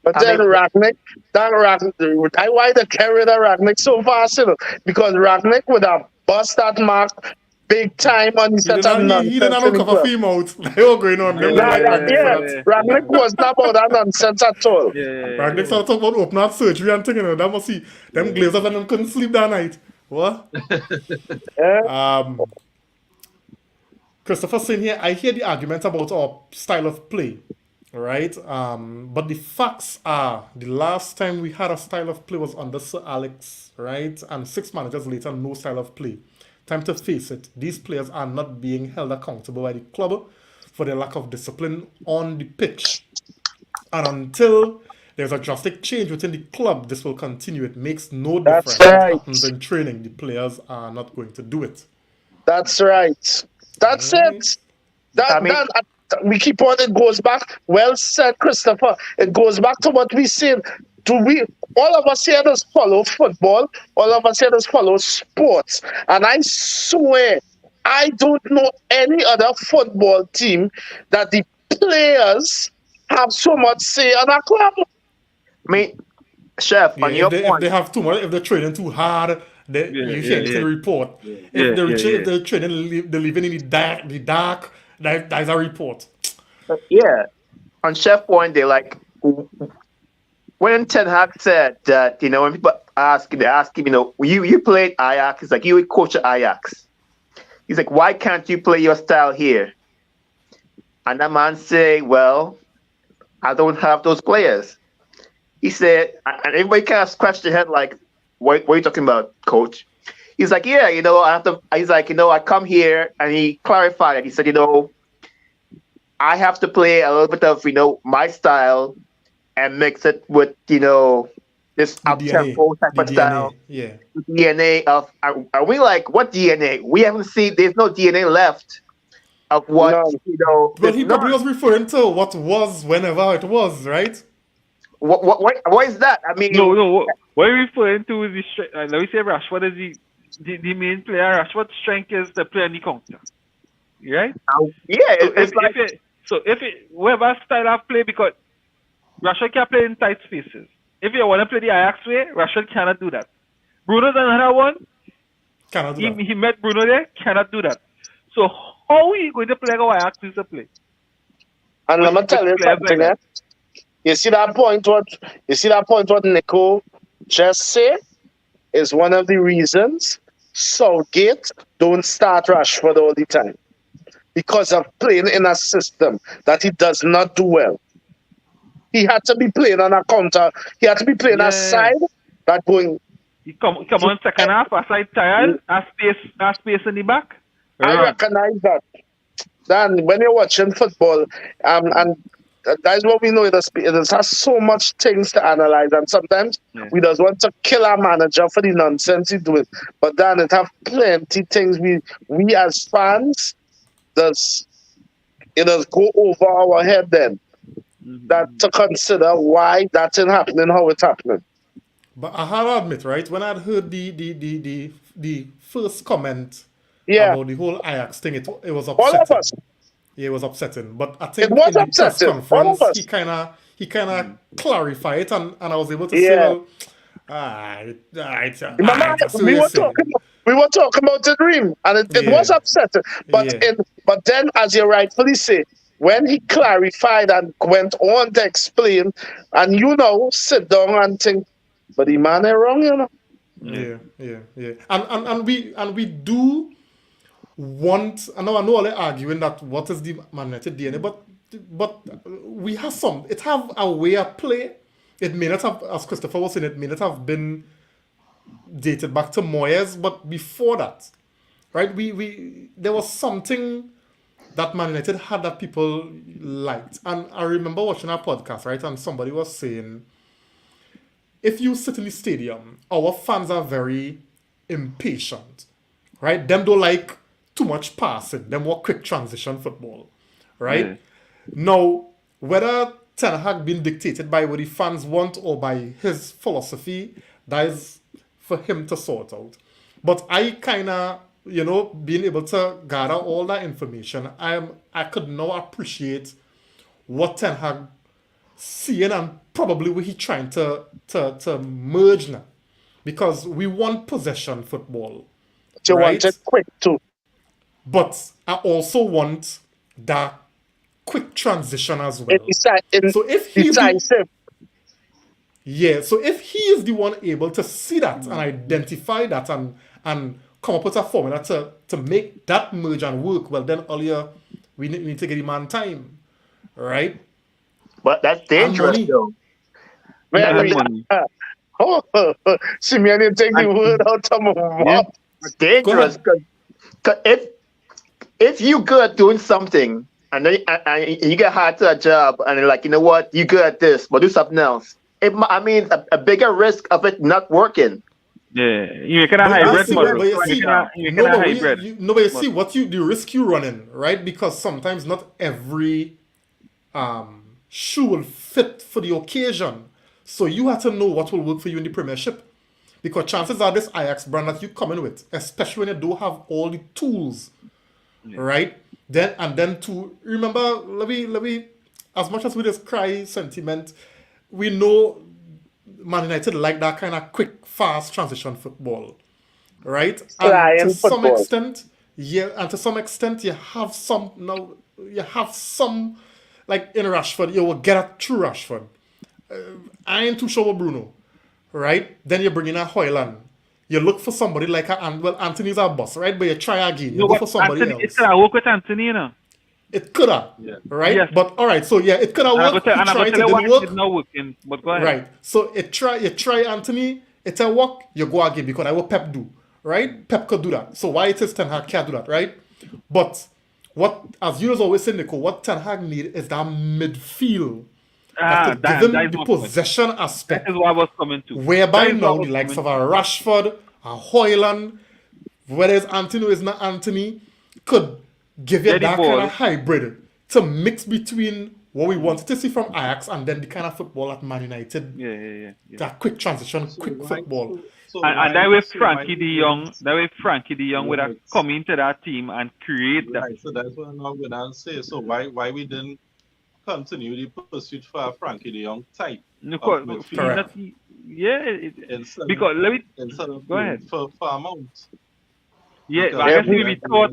But then Ragnick, why they carry the Ragnick so fast, because Ragnick would have bust that mark big time on the set of nonsense. He didn't have a cup of females. They were going on. Ragnick was not about that nonsense at all. Ragnick started talking about open heart surgery and things, that must see them Glazers and them couldn't sleep that night. What? Christopher saying here, I hear the argument about our style of play. Right, but the facts are the last time we had a style of play was under Sir Alex, right? And 6 managers later, no style of play. Time to face it, these players are not being held accountable by the club for their lack of discipline on the pitch. And until there's a drastic change within the club, this will continue. It makes no difference what happens in training. The players are not going to do it. That's right. That's it. we keep on. It goes back. Well said, Christopher. It goes back to what we said. Do we? All of us here just follow football. All of us here just follow sports. And I swear, I don't know any other football team that the players have so much say on a club. I mean, Chef, Yeah, on your if point, they have too much, if they're training too hard, you hear anything report. If they're training, they're living in the dark, that's a report. yeah, on Chef point, they like when Ten Hag said that, when people they ask him, you played Ajax, it's like you would coach at Ajax. He's like, why can't you play your style here? And that man say, well, I don't have those players. He said, and everybody kind of scratched their head like, what are you talking about, coach? He's like, yeah, I have to. He's like, I come here, and he clarified it. He said, I have to play a little bit of, my style and mix it with, this up-tempo type of style. Yeah. DNA of, are we like, what DNA? We haven't seen, there's no DNA left of what, Well, he probably was referring to what was whenever it was, right? What is that? I mean, no. What are you referring to is the strength? Let me say Rashford is the main player. Rashford's strength is the play on the counter. Right? Yeah, so it's like... whatever style of play, because Rashford can play in tight spaces. If you want to play the Ajax way, Rashford cannot do that. Bruno's another one. Cannot do that. He met Bruno there, cannot do that. So how are you going to play how Ajax used to play? And let me tell you something, like You see that point? What Nico just said is one of the reasons Southgate don't start Rashford all the time, because of playing in a system that he does not do well. He had to be playing on a counter. He had to be playing a side that going. He come on second half, a side tired, a space in the back. I recognize that. Dan, when you're watching football, and that's what we know. It has so much things to analyze, and sometimes we just want to kill our manager for the nonsense he's doing. But then it have plenty things we as fans does go over our head then. That to consider why that's happening, how it's happening. But I have to admit, right, when I'd heard the first comment about the whole Ajax thing, it was upsetting. All of us. Yeah, it was upsetting. But I think It was in the press upsetting. conference, All of us. he kinda clarified it, and I was able to say, well, we were talking about the dream, and it was upsetting. But then, as you rightfully say, when he clarified and went on to explain, and sit down and think, but the man is wrong, Yeah. And we do want. I know all they're arguing that what is the Man United DNA, but we have some. It have a way of play. It may not have, as Christopher was saying, it may not have been dated back to Moyes, but before that, right? We there was something that Man United had that people liked. And I remember watching our podcast, right? And somebody was saying, if you sit in the stadium, our fans are very impatient, right? Them don't like too much passing. Them want quick transition football, right? Yeah. Now, whether Ten Hag been dictated by what the fans want or by his philosophy, that is for him to sort out. But I kind of, being able to gather all that information, I could now appreciate what Ten Hag seeing and probably what he trying to merge now. Because we want possession football. You want it quick too. But I also want that quick transition as well. So if he's so if he is the one able to see that and identify that and come up with a formula to make that merge and work, well then earlier we need to give him man time, right? But that's dangerous though. Simeon take the word out of my mouth. Dangerous because if you good at doing something and then you get hired to a job and they're like, you know what, you good at this, but do something else. A bigger risk of it not working. Yeah, you make it a But hybrid see, model. but you see, You make it a hybrid. but you see what the risk you running, right? Because sometimes not every shoe will fit for the occasion. So you have to know what will work for you in the Premiership. Because chances are this Ajax brand that you come in with, especially when you don't have all the tools, right? Then to remember, let me as much as we just cry sentiment, we know Man United like that kind of quick, fast transition football, right? And to Flying some football. extent, you have some now. You have some, like in Rashford, you will get it through Rashford. I ain't too sure about Bruno, right? Then you bring in a Hoyland. You look for somebody like Anthony's our boss, right? But you try again. You No, go but for somebody Anthony, else. it's I work with Anthony, you know. It coulda, Yeah. right? Yes. But all right, so yeah, it coulda And I go worked. tell, He and I go tried, it tell you why didn't work. it's not working. But go ahead. Right. So you try Anthony, it's a work, you go again because I will Pep do. Right? Pep could do that. So why it is Ten Hag can't do that, right? But what, as you always say, Nico, what Ten Hag need is that midfield. That to give him is the my point. possession That aspect. is what I was coming to. Whereby That is what I now was the likes of coming a Rashford, a Hoyland, whether it's Anthony or it's not Anthony, could give you Get the that ball. kind of hybrid to mix between what we wanted to see from Ajax and then the kind of football at Man United. Yeah. That quick transition, quick football. And that way Frankie de Jong would have come into that team and create that. Right, so that's what I'm gonna say. So why we didn't continue the pursuit for Frankie de Jong type Because of midfield Correct. because let me instead of go ahead. for Mount? Yeah, Because I guess every- we thought,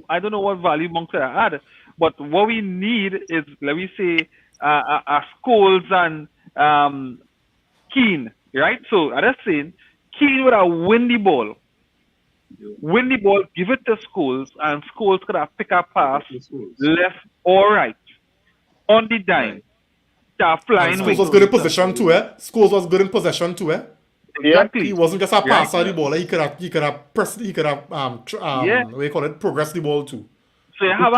I don't know what value Monk could have had, but what we need is, let me say, a Scholes and Keane, right? So, as I'm saying, Keane would have win the ball, give it to Scholes, and Scholes could have pick a pass left or right on the dime. Right. Flying Scholes wing. was good in possession too, eh? Scholes was good in possession too, eh? Exactly. He wasn't just a passer of Yeah. the ball. He could have pressed. He could have Yeah. what do you call it? Progress the ball too. So you have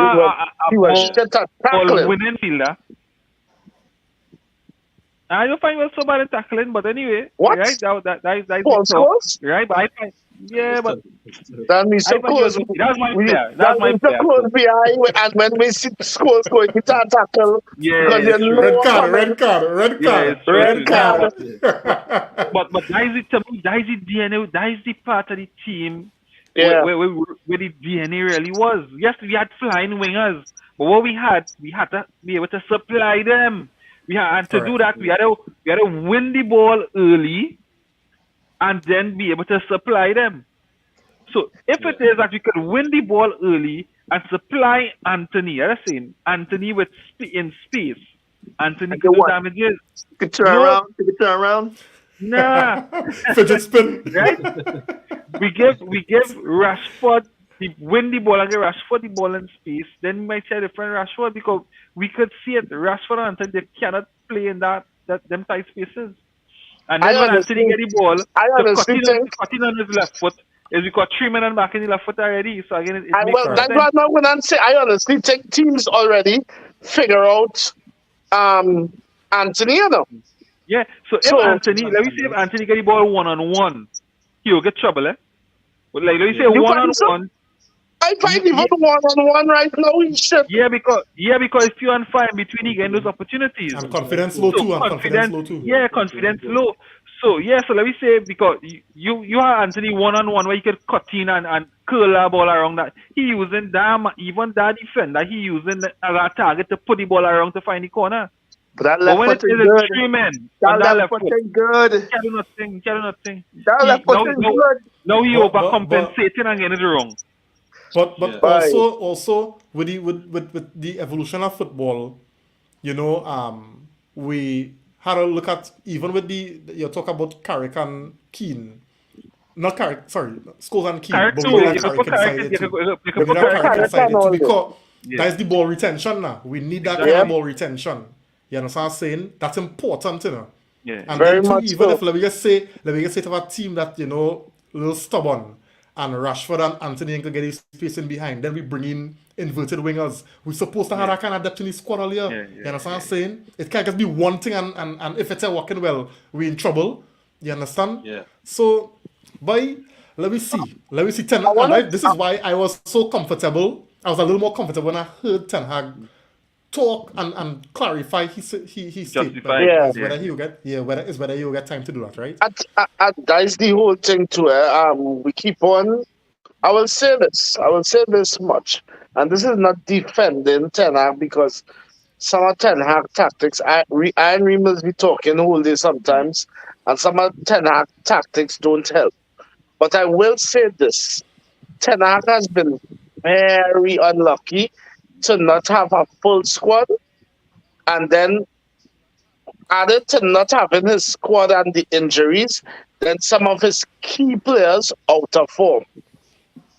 He was ball, shit at tackling. winning fielder. I don't find it so bad at tackling, but anyway, What? right? That is Paul the talk, Scholes? right? But I find, yeah, but That means so I find close. that's my We- player. that That's my means so player. close behind, and when we see scores going, we can't tackle. Yeah, because you know Red what card, happened. red card, red Yeah, card, it's true. red card. But that is it to me. That is the DNA. That is the part of the team Yeah. where the DNA really was. Yes, we had flying wingers, but what we had to be able to supply them. And to do that, we had to win the ball early, and then be able to supply them. So if it is that we could win the ball early and supply Anthony, I'm saying Anthony in space, Anthony And could do do what? damages. Could turn around. Nah. Fidget spin. Right? We give Rashford win the ball and give Rashford the ball in space, then we might say different Rashford because we could see it. Rashford and Anthony, they cannot play in them tight spaces. And then when Anthony get the ball, cutting on his left foot is because 3 men back in the left foot already. So again, it makes Well, no that's sense. what I'm going to say. I honestly think teams already figure out Anthony, you know. Yeah. So So- let me say if Anthony get the ball 1-on-1, he will get trouble, eh? But like, let me say You 1-on-1. I find even one-on-one right now, he should. Yeah, because if you and fire between, you get those opportunities. And confidence low too. Yeah, confidence low. So let me say because you have Anthony 1-on-1 where you could cut in and curl a ball around that. He using even that defender, he using a target to put the ball around to find the corner. But that But left when it foot is is a good. 3 men That on that left left foot foot, is good. he can't do nothing. That left foot is good. Now he But- overcompensating and getting it wrong. But Yeah. also with the evolution of football, you know, we had a look at even with you talk about Carrick and Keane. Not Carrick, sorry, Scholes and Keane. Carrick But too. we need You that can put Carrick Carrick inside in- it you too. can But put we need that Carrick Carrick inside it too all because Yeah. that's the ball retention now. We need that kind of ball retention. You understand what I'm saying? That's important, you know. Yeah. And Very then too, much even so. if let me just say to have a team that, you know, a little stubborn and Rashford and Anthony can get his space in behind, then we bring in inverted wingers. We're supposed to have that kind of depth in the squad earlier. Yeah, You understand what I'm saying? It can't just be one thing and if it's working well, we're in trouble. You understand? Yeah. So, boy, let me see. Ten I wanna, Hag. This is why I was so comfortable. I was a little more comfortable when I heard Ten Hag talk and clarify his statement Justify. yeah. is Yeah. whether he will get whether he will get time to do that, right? That's the whole thing too. We keep on. I will say this. I will say this much, and this is not defending Ten Hag because some of Ten Hag tactics. I and Remus be talking all day sometimes, and some of Ten Hag tactics don't help. But I will say this: Ten Hag has been very unlucky to not have a full squad, and then added to not having his squad and the injuries, then some of his key players out of form.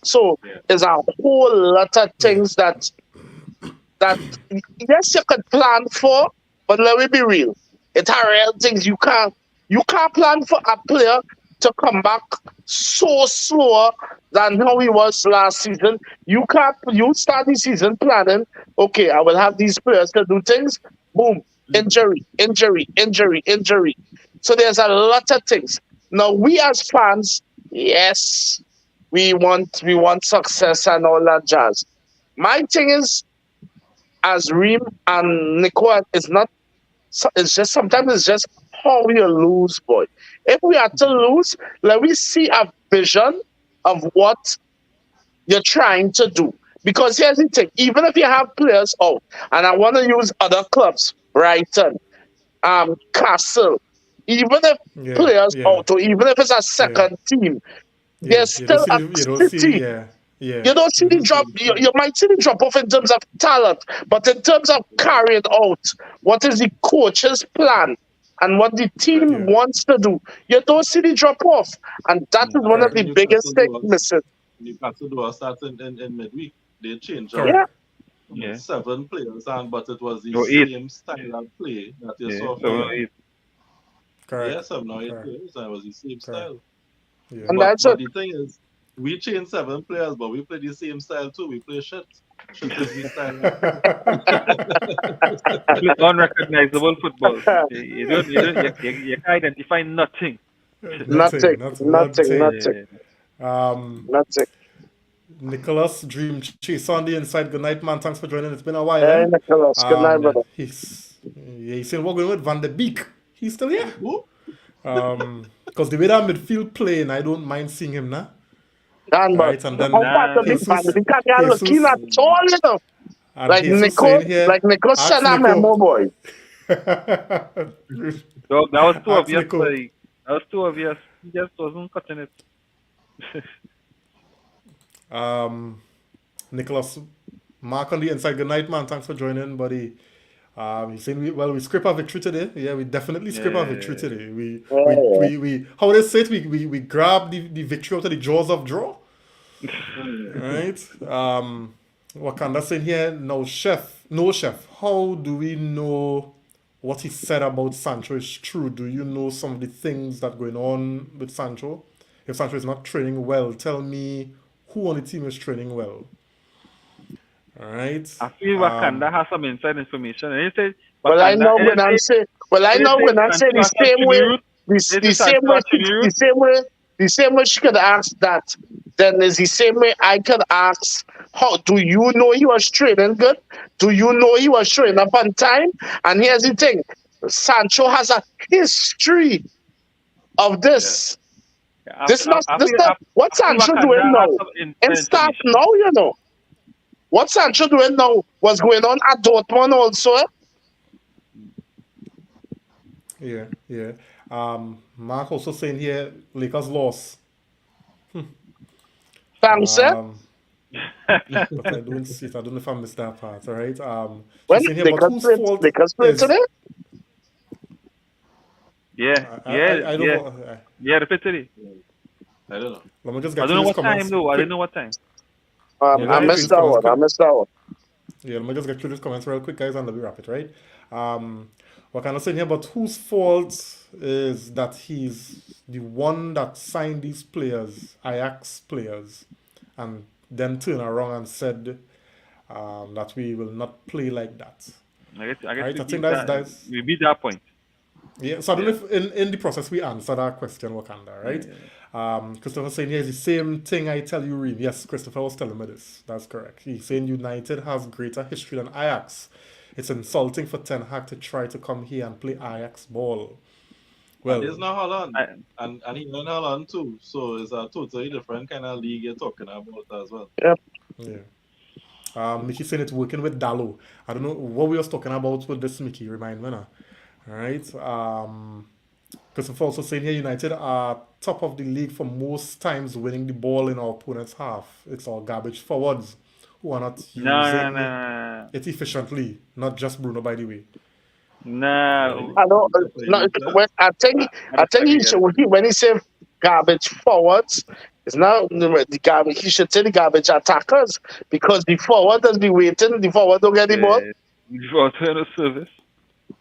So Yeah. there's a whole lot of Yeah. things that yes you could plan for, but let me be real. It's are real things you can't plan for a player to come back so slower than how he was last season. You start the season planning, okay, I will have these players to do things, boom, injury, injury, injury, injury. So there's a lot of things. Now we as fans, yes, we want success and all that jazz. My thing is as Reem and Nicole, it's just sometimes it's just how we lose, boy. If we are to lose, let me see a vision of what you're trying to do. Because here's the thing, even if you have players out, and I want to use other clubs, Brighton, Castle, even if Yeah, players yeah, out, or even if it's a yeah, second team, yeah. there's still a You don't see, city. yeah, yeah. You don't see the drop. You might see the drop off in terms of talent, but in terms of carrying out what is the coach's plan and what the team Yeah. wants to do, you don't see the drop off, and that is one of Correct. the biggest things missing. Newcastle do start in midweek. They changed up Yeah, Correct. Yeah. 7 players, but it was the Or 8. same style of play that you Yeah. saw 7 from or 8. Correct. 7 or 8 Correct. players, and it was the same Correct. style. Yeah. and But that's it. the thing is, we changed 7 players, but we play the same style too. We play shit. Shit is the style. You play unrecognizable football. You can't identify nothing. Nothing, Nothing. Not one nothing, thing. nothing, Yeah. nothing. Nicholas Dream Chase on the inside. Good night, man. Thanks for joining. It's been a while, Hey, eh? Nicholas, good night, brother. He's saying we're going with Van de Beek. He's still here. Who? Because the way that midfield playing, I don't mind seeing him now. Dan, but Right, and then how far to be Jesus, we can't get looking Jesus, at all, you know. and Jesus saying here, Like Nico ask send a memo, Nico. boy. So that was too Ask obvious. Nico. Like, that was too obvious. He just wasn't cutting it. Nicholas, Mark on the inside. Good night, man. Thanks for joining, buddy. He's saying we scrape our victory today. Yeah, we definitely scrape our victory today. We how would I say it? We grab the victory out of the jaws of draw. Right? Wakanda saying here, no chef, how do we know what he said about Sancho is true? Do you know some of the things that going on with Sancho? If Sancho is not training well, tell me who on the team is training well. All right. I feel Wakanda has some inside information. And he said, Well, I know when I say, the same way, the same way she could ask that, then is the same way I could ask, how do you know he was training good? Do you know he was showing up on time? And here's the thing, Sancho has a history of this. This not what Sancho doing now. And start now, you know. What Sancho doing now was going on at Dortmund also. Yeah. Mark also saying here, Lakers lost. Thanks, But I don't see it. I don't know if I missed that part. All right. When She's saying here, but whose fault Lakers play is? today? I don't know. Yeah, repeat today. I don't know. Let me just I get don't know through what these time comments. though. I didn't know what time. I missed that one. Yeah, let me just get through these comments real quick, guys, and let me wrap it, right? What kind of saying here, but whose fault is that he's the one that signed these players, Ajax players, and then turned around and said that we will not play like that. I guess Right, we I think beat that's we beat that point. Yeah, so I don't know if in the process we answer that question, Wakanda, right? Christopher saying, yeah, it's the same thing I tell you, Reem. Yes, Christopher was telling me this. That's correct. He's saying United has greater history than Ajax. It's insulting for Ten Hag to try to come here and play Ajax ball. Well, Well, there's no Holland, and he's in Holland too, so it's a totally different kind of league you're talking about as well. Yep. yeah. Mickey saying it's working with Dallo. I don't know what we was talking about with this, Mickey. Remind me now. All right. Christopher also saying here United are top of the league for most times winning the ball in our opponent's half. It's all garbage forwards who are not using it efficiently. Not just Bruno, by the way. No. I know. I think he should, when he said garbage forwards, it's not the garbage. He should say the garbage attackers because the forward does be waiting. The forward don't get the ball. For alternative service.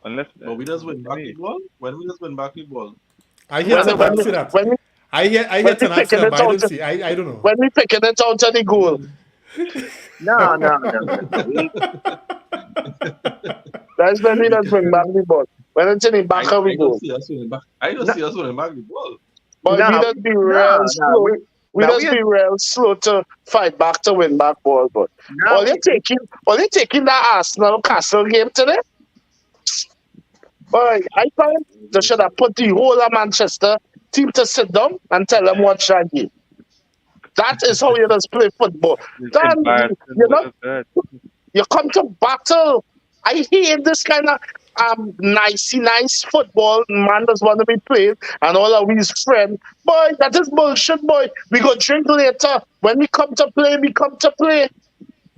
Unless But we just win back the ball. When we just win back the ball. I hear Ten Hag say that. I hear Ten Hag say that, but I don't see. I don't know. When we picking it out of the goal. No. That's when we just bring back the ball. When it's in the back of the goal. I don't see us winning back the ball. But we just be real slow. We just be real slow to fight back to win back ball. But all you taking that Arsenal Castle game today. Boy, I thought they should have put the whole of Manchester team to sit down and tell them watch that game. That is how you just play football. Then, you come to battle. I hate this kind of nice football. Man does want to be played and all of his friends. Boy, that is bullshit, boy. We go drink later. When we come to play, we come to play.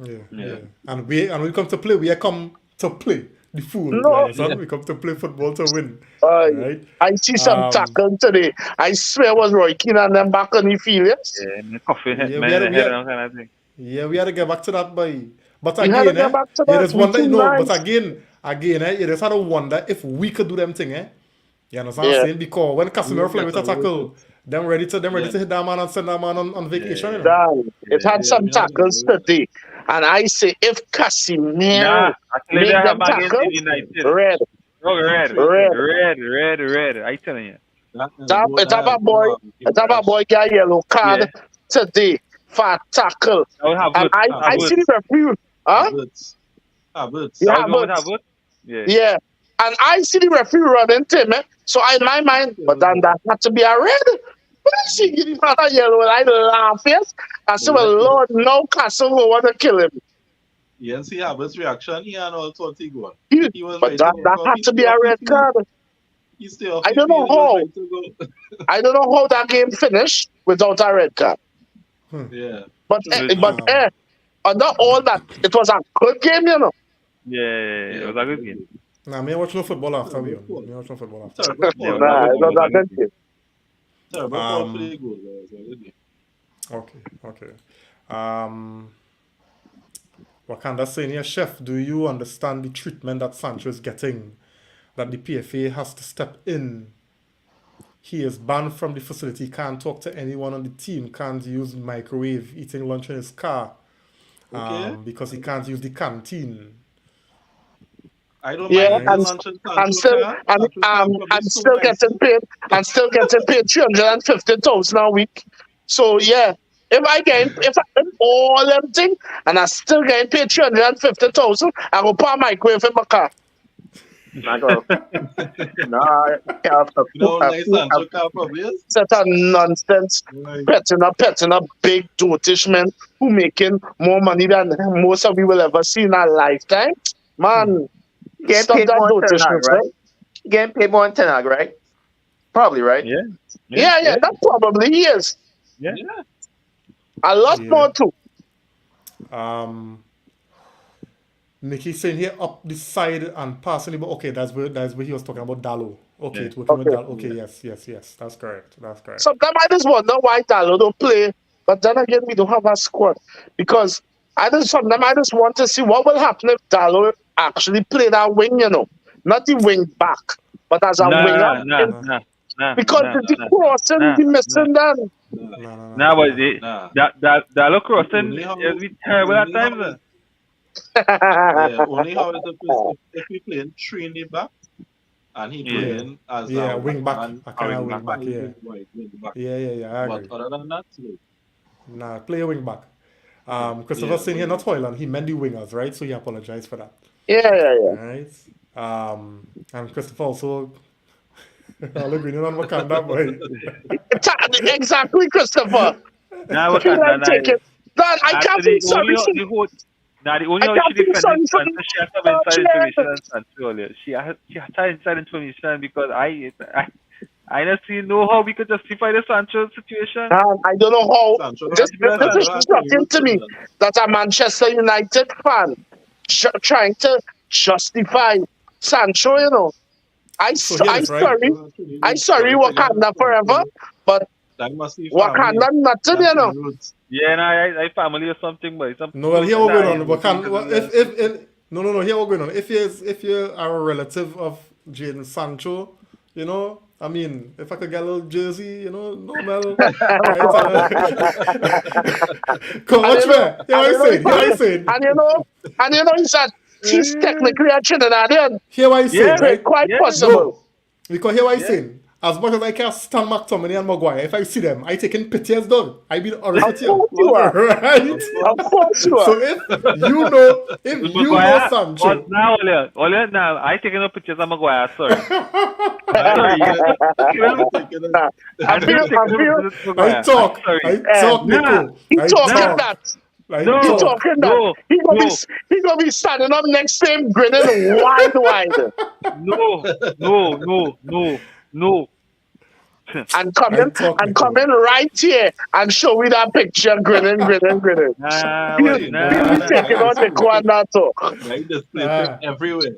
Yeah. And we come to play, we come to play. The fool. No. We come to play football to win. Right? I see some tackle today. I swear it was Roy Keane and them back on the field. Yes? We had to get back to that, boy. But You again, you just wonder, but again, you just had to wonder if we could do them thing, You understand what I'm saying? Because when Casemiro fly with a tackle, them ready to hit that man and send that man on vacation. It had some tackles today. And I say, if Casemiro make them tackles, red. I telling you. It's a boy got yellow card today for a tackle. And I see the referee. Yeah. And I see the referee running to him. So in my mind, but then that had to be a red. But I see him a yellow and I laugh. Yes. I said, well, Lord, no Castle will want to kill him. You didn't see Abbott's reaction. He had all thought he going. But that had to be a red card. I don't know how. I don't know how that game finished without a red card. Yeah. But under all that, it was a good game, you know. Yeah, it was a good game. Nah, me watch no football after we. Me watch no football after. It was a good game. Okay. Wakanda saying here, Chef, do you understand the treatment that Sancho is getting? That the PFA has to step in. He is banned from the facility, can't talk to anyone on the team, can't use microwave, eating lunch in his car, because he can't use the canteen. I don't mind and still getting paid $350,000 a week. So yeah, if I all them thing and I still getting paid $350,000, I go put a microwave in my car. Such a nonsense. Petting up big dotish men who making more money than most of you will ever see in our lifetime. Man, getting paid more than Ten Hag, right? Getting paid more than Ten Hag, right? Probably, right? Yeah. That probably is. Yeah. A lot more too. Nicky saying here up the side and passing it, but okay, that's where he was talking about Dallo. Okay, it's working with Dallo. Okay, yes, that's correct. Sometimes I just wonder why Dallo don't play, but then again, we don't have a squad because sometimes I just want to see what will happen if Dallo actually play that wing, not the wing back, but as a winger. Because the crossing, the missing then. But that crossing is terrible at times. Only how is it if we play 3 in the back and he Yeah. playing as Yeah, a wing back. man, I kind of wing back, five yeah. wing back. Yeah, I But agree. other than that, Nah, play a wing back. Christopher yeah, saying here, wing not Hoyland, he meant the wingers, right? So he apologized for that. Yeah. Right? And Christopher also all agreeing on Wakanda, boy. Exactly, Christopher. Nah, we Feel can't. like Nah, taking. Dan, I can't feel sorry for the only I how can't she feel defended sorry for Sancho, she has some inside information on Sancho earlier. She had inside information because I don't see know how we could justify the Sancho situation. I don't know how. Sancho This, had this, this is Sancho had shocking to me period. that a Manchester United fan trying to justify Sancho. So hear this, right? I sorry Wakanda forever, but That must be family. Wakanda nothing. That's the roots. Yeah, nah, I family or something, but some No, well, here we're going nah, on. But if no, here we're going on. If you are a relative of Jadon Sancho, I mean, if I could get a little jersey, normal, right? Come watch me. Here I say. And he's technically a Trinidadian. Here I say, Yeah, So it's right? quite yeah. possible. No, because here I saying. As much as I can stand McTominay and Maguire, if I see them, I taking pity as dog. I been honest with you. Of course you are. Right? Of course you So are. if you know Sancho, now, Ole, now, I taking up pictures of Maguire, sorry. Sorry, I feel I talk, Nico. he I talking talk. that. I No. He talk. talking that. He gonna be standing up next to him, grinning wide. No. And coming right here and show me that picture, grinning. Nah, He'll be taking on the corner talk. Right, display everywhere.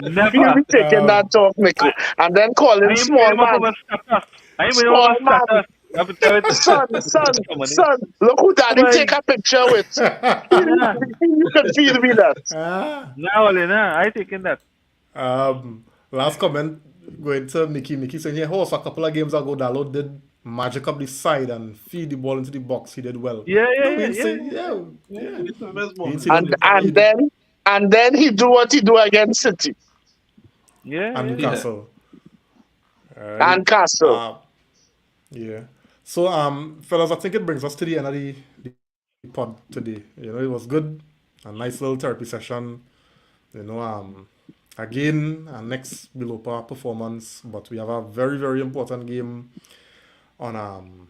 Never. He'll be taking that talk, Nico, and then calling small man. Small man. Son, look who daddy take a picture with. You can feel me that. Nah, I taking that. Last comment going to Mickey saying, yeah, a couple of games ago, Dalot did magic up the side and feed the ball into the box. He did well. Yeah. And then he do what he do against City. And Newcastle. And Castle. Yeah. So, fellas, I think it brings us to the end of the pod today. It was good. A nice little therapy session. Again, our next below par performance, but we have a very, very important game on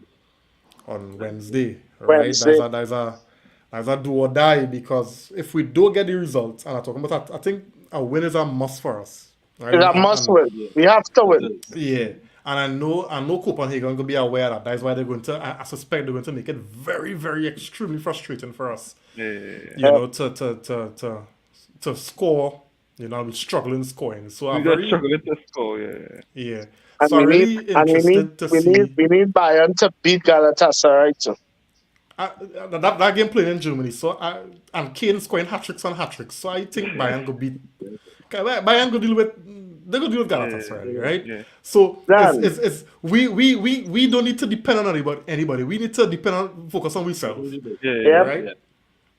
Wednesday. Right? There's a do or die, because if we don't get the results, and I'm talking about that, I think a win is a must for us. Right? It's a must win. We have to win. Yeah. And I know Copenhagen will be aware that that's why they're going to. I suspect they're going to make it very, very extremely frustrating for us. To score. We're struggling scoring. So we're struggling to score. Yeah. And so I'm really interested to see. We need Bayern to beat Galatasaray too. That game playing in Germany. So and Kane scoring hat-tricks on hat-tricks. So I think Bayern go beat. Bayern go deal with. They go deal with Galatasaray, right? Yeah. So we don't need to depend on anybody. We need to focus on ourselves. Right?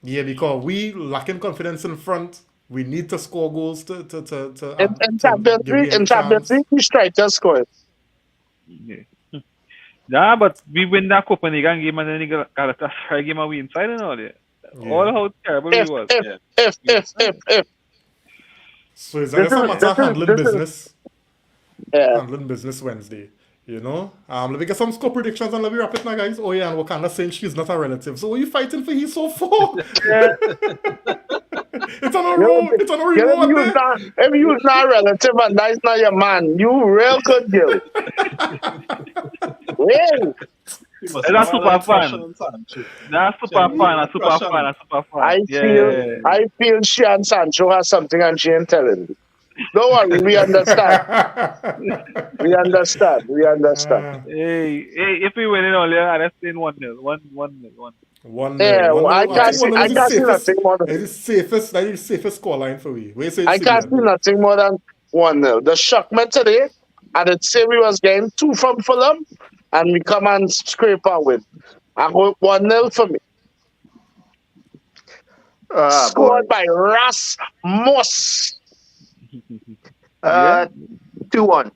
Yeah, because we lacking confidence in front. We need to score goals to in Champions League, we strike just score. Yeah. Nah, but we win that Copenhagen game and then the Galatasaray game and we inside and all that. Yeah. All how terrible we was. If. So it's a matter of handling business. Handling business Wednesday. Let me get some score predictions and let me wrap it now, guys. Oh yeah, and Wakanda saying she's not a relative. So what are you fighting for he so for? It's on a road. It's on a reward. If you're not a relative and that's not your man, you real good girl. Well. That's super fun. That's super fun. I feel she and Sancho has something and she ain't telling me. Don't worry, we understand. We understand. Hey, if we win it earlier, I'd say 1-0. 1-0. 1-0. Yeah, I can't see nothing more than that is the safest scoreline for we. I can't see nothing more than 1-0. The shockment today, and it say we was getting 2 from Fulham, and we come and scrape our win. I hope 1-0 for me. Scored by Rasmus. Uh, 2-1.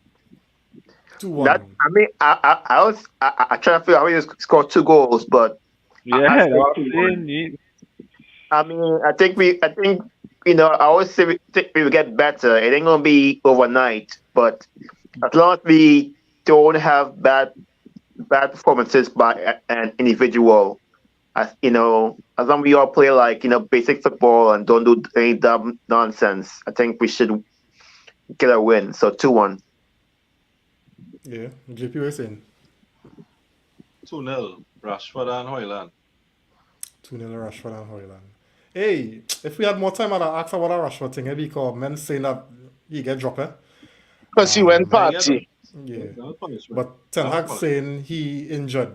2-1. That I mean, I try to figure out how you score 2 goals, but Yeah, I that's say what I'm 2-1. saying. I mean, I think I always say we think we will get better. It ain't gonna be overnight, but as long as we don't have bad performances by an individual, as as long as we all play like basic football and don't do any dumb nonsense, I think we should get a win. So 2-1. Yeah, JP was saying 2-0, Rashford and Hoyland. 2-0 Rashford and Hoyland. Hey, if we had more time, I'd ask about a Rashford thing, because men saying that he get dropped, eh? Because he went But he get party. Yeah. that punishment. But Ten That Hag punishment. saying he injured.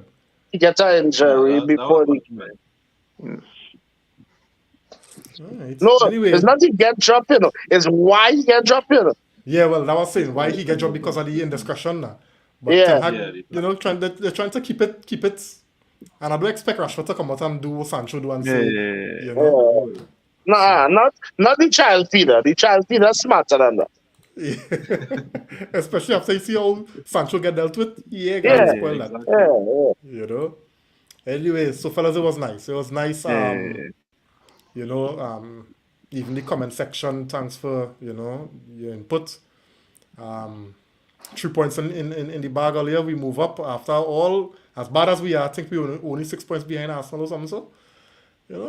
He get an injury That before was the punishment. Alright. No, Anyway, it's not he get dropped, It's why he get dropped, yeah, well, that was saying why he get dropped because of the indiscretion now. But Yeah. Ten Hag, Yeah, they're trying to keep it, and I don't expect Rashford to come out and do what Sancho do and say, Yeah. you know. Nah, not the child feeder. The child feeder smarter than that. Especially after you see how Sancho get dealt with, yeah, Yeah. guys, spoil that. exactly. Yeah. You know. Anyway, so fellas, it was nice. It was nice. Yeah. Even the comment section. Thanks for your input. 3 points in the bag earlier. We move up after all. As bad as we are, I think we were only 6 points behind Arsenal or something.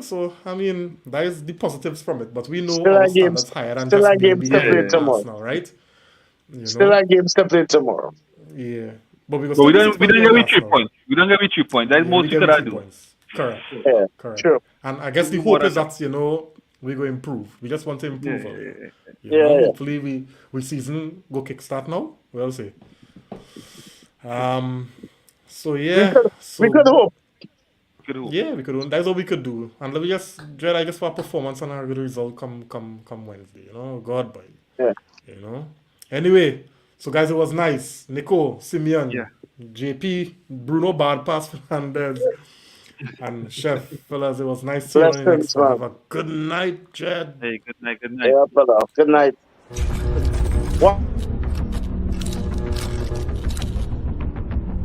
So I mean that is the positives from it. But we know Still our a game- standards higher than still just a being game to play behind tomorrow. Arsenal, right? Still have games to play tomorrow. Yeah. But we But we don't get with 3 Arsenal. points. We don't get with 3 points. That's Yeah, most we we get could with have 3 do. points. Correct. Yeah, Correct. true. And I guess the More hope is than that, we're going to improve. We just want to improve. Yeah. Hopefully we season go kickstart now. We'll see. So yeah. We could hope. Could hope. Yeah, we could. That's all we could do. And let me just dread, I guess, for a performance and a good result come Wednesday. God boy. Yeah. Anyway, so guys, it was nice. Nico, Simeon, Yeah. JP, Bruno, bad pass, Fernandez, and Chef, fellas. It was nice seeing you on the Blessings, next one. man. Have a good night, Jed. Hey, good night. Yeah, brother. Good night. What?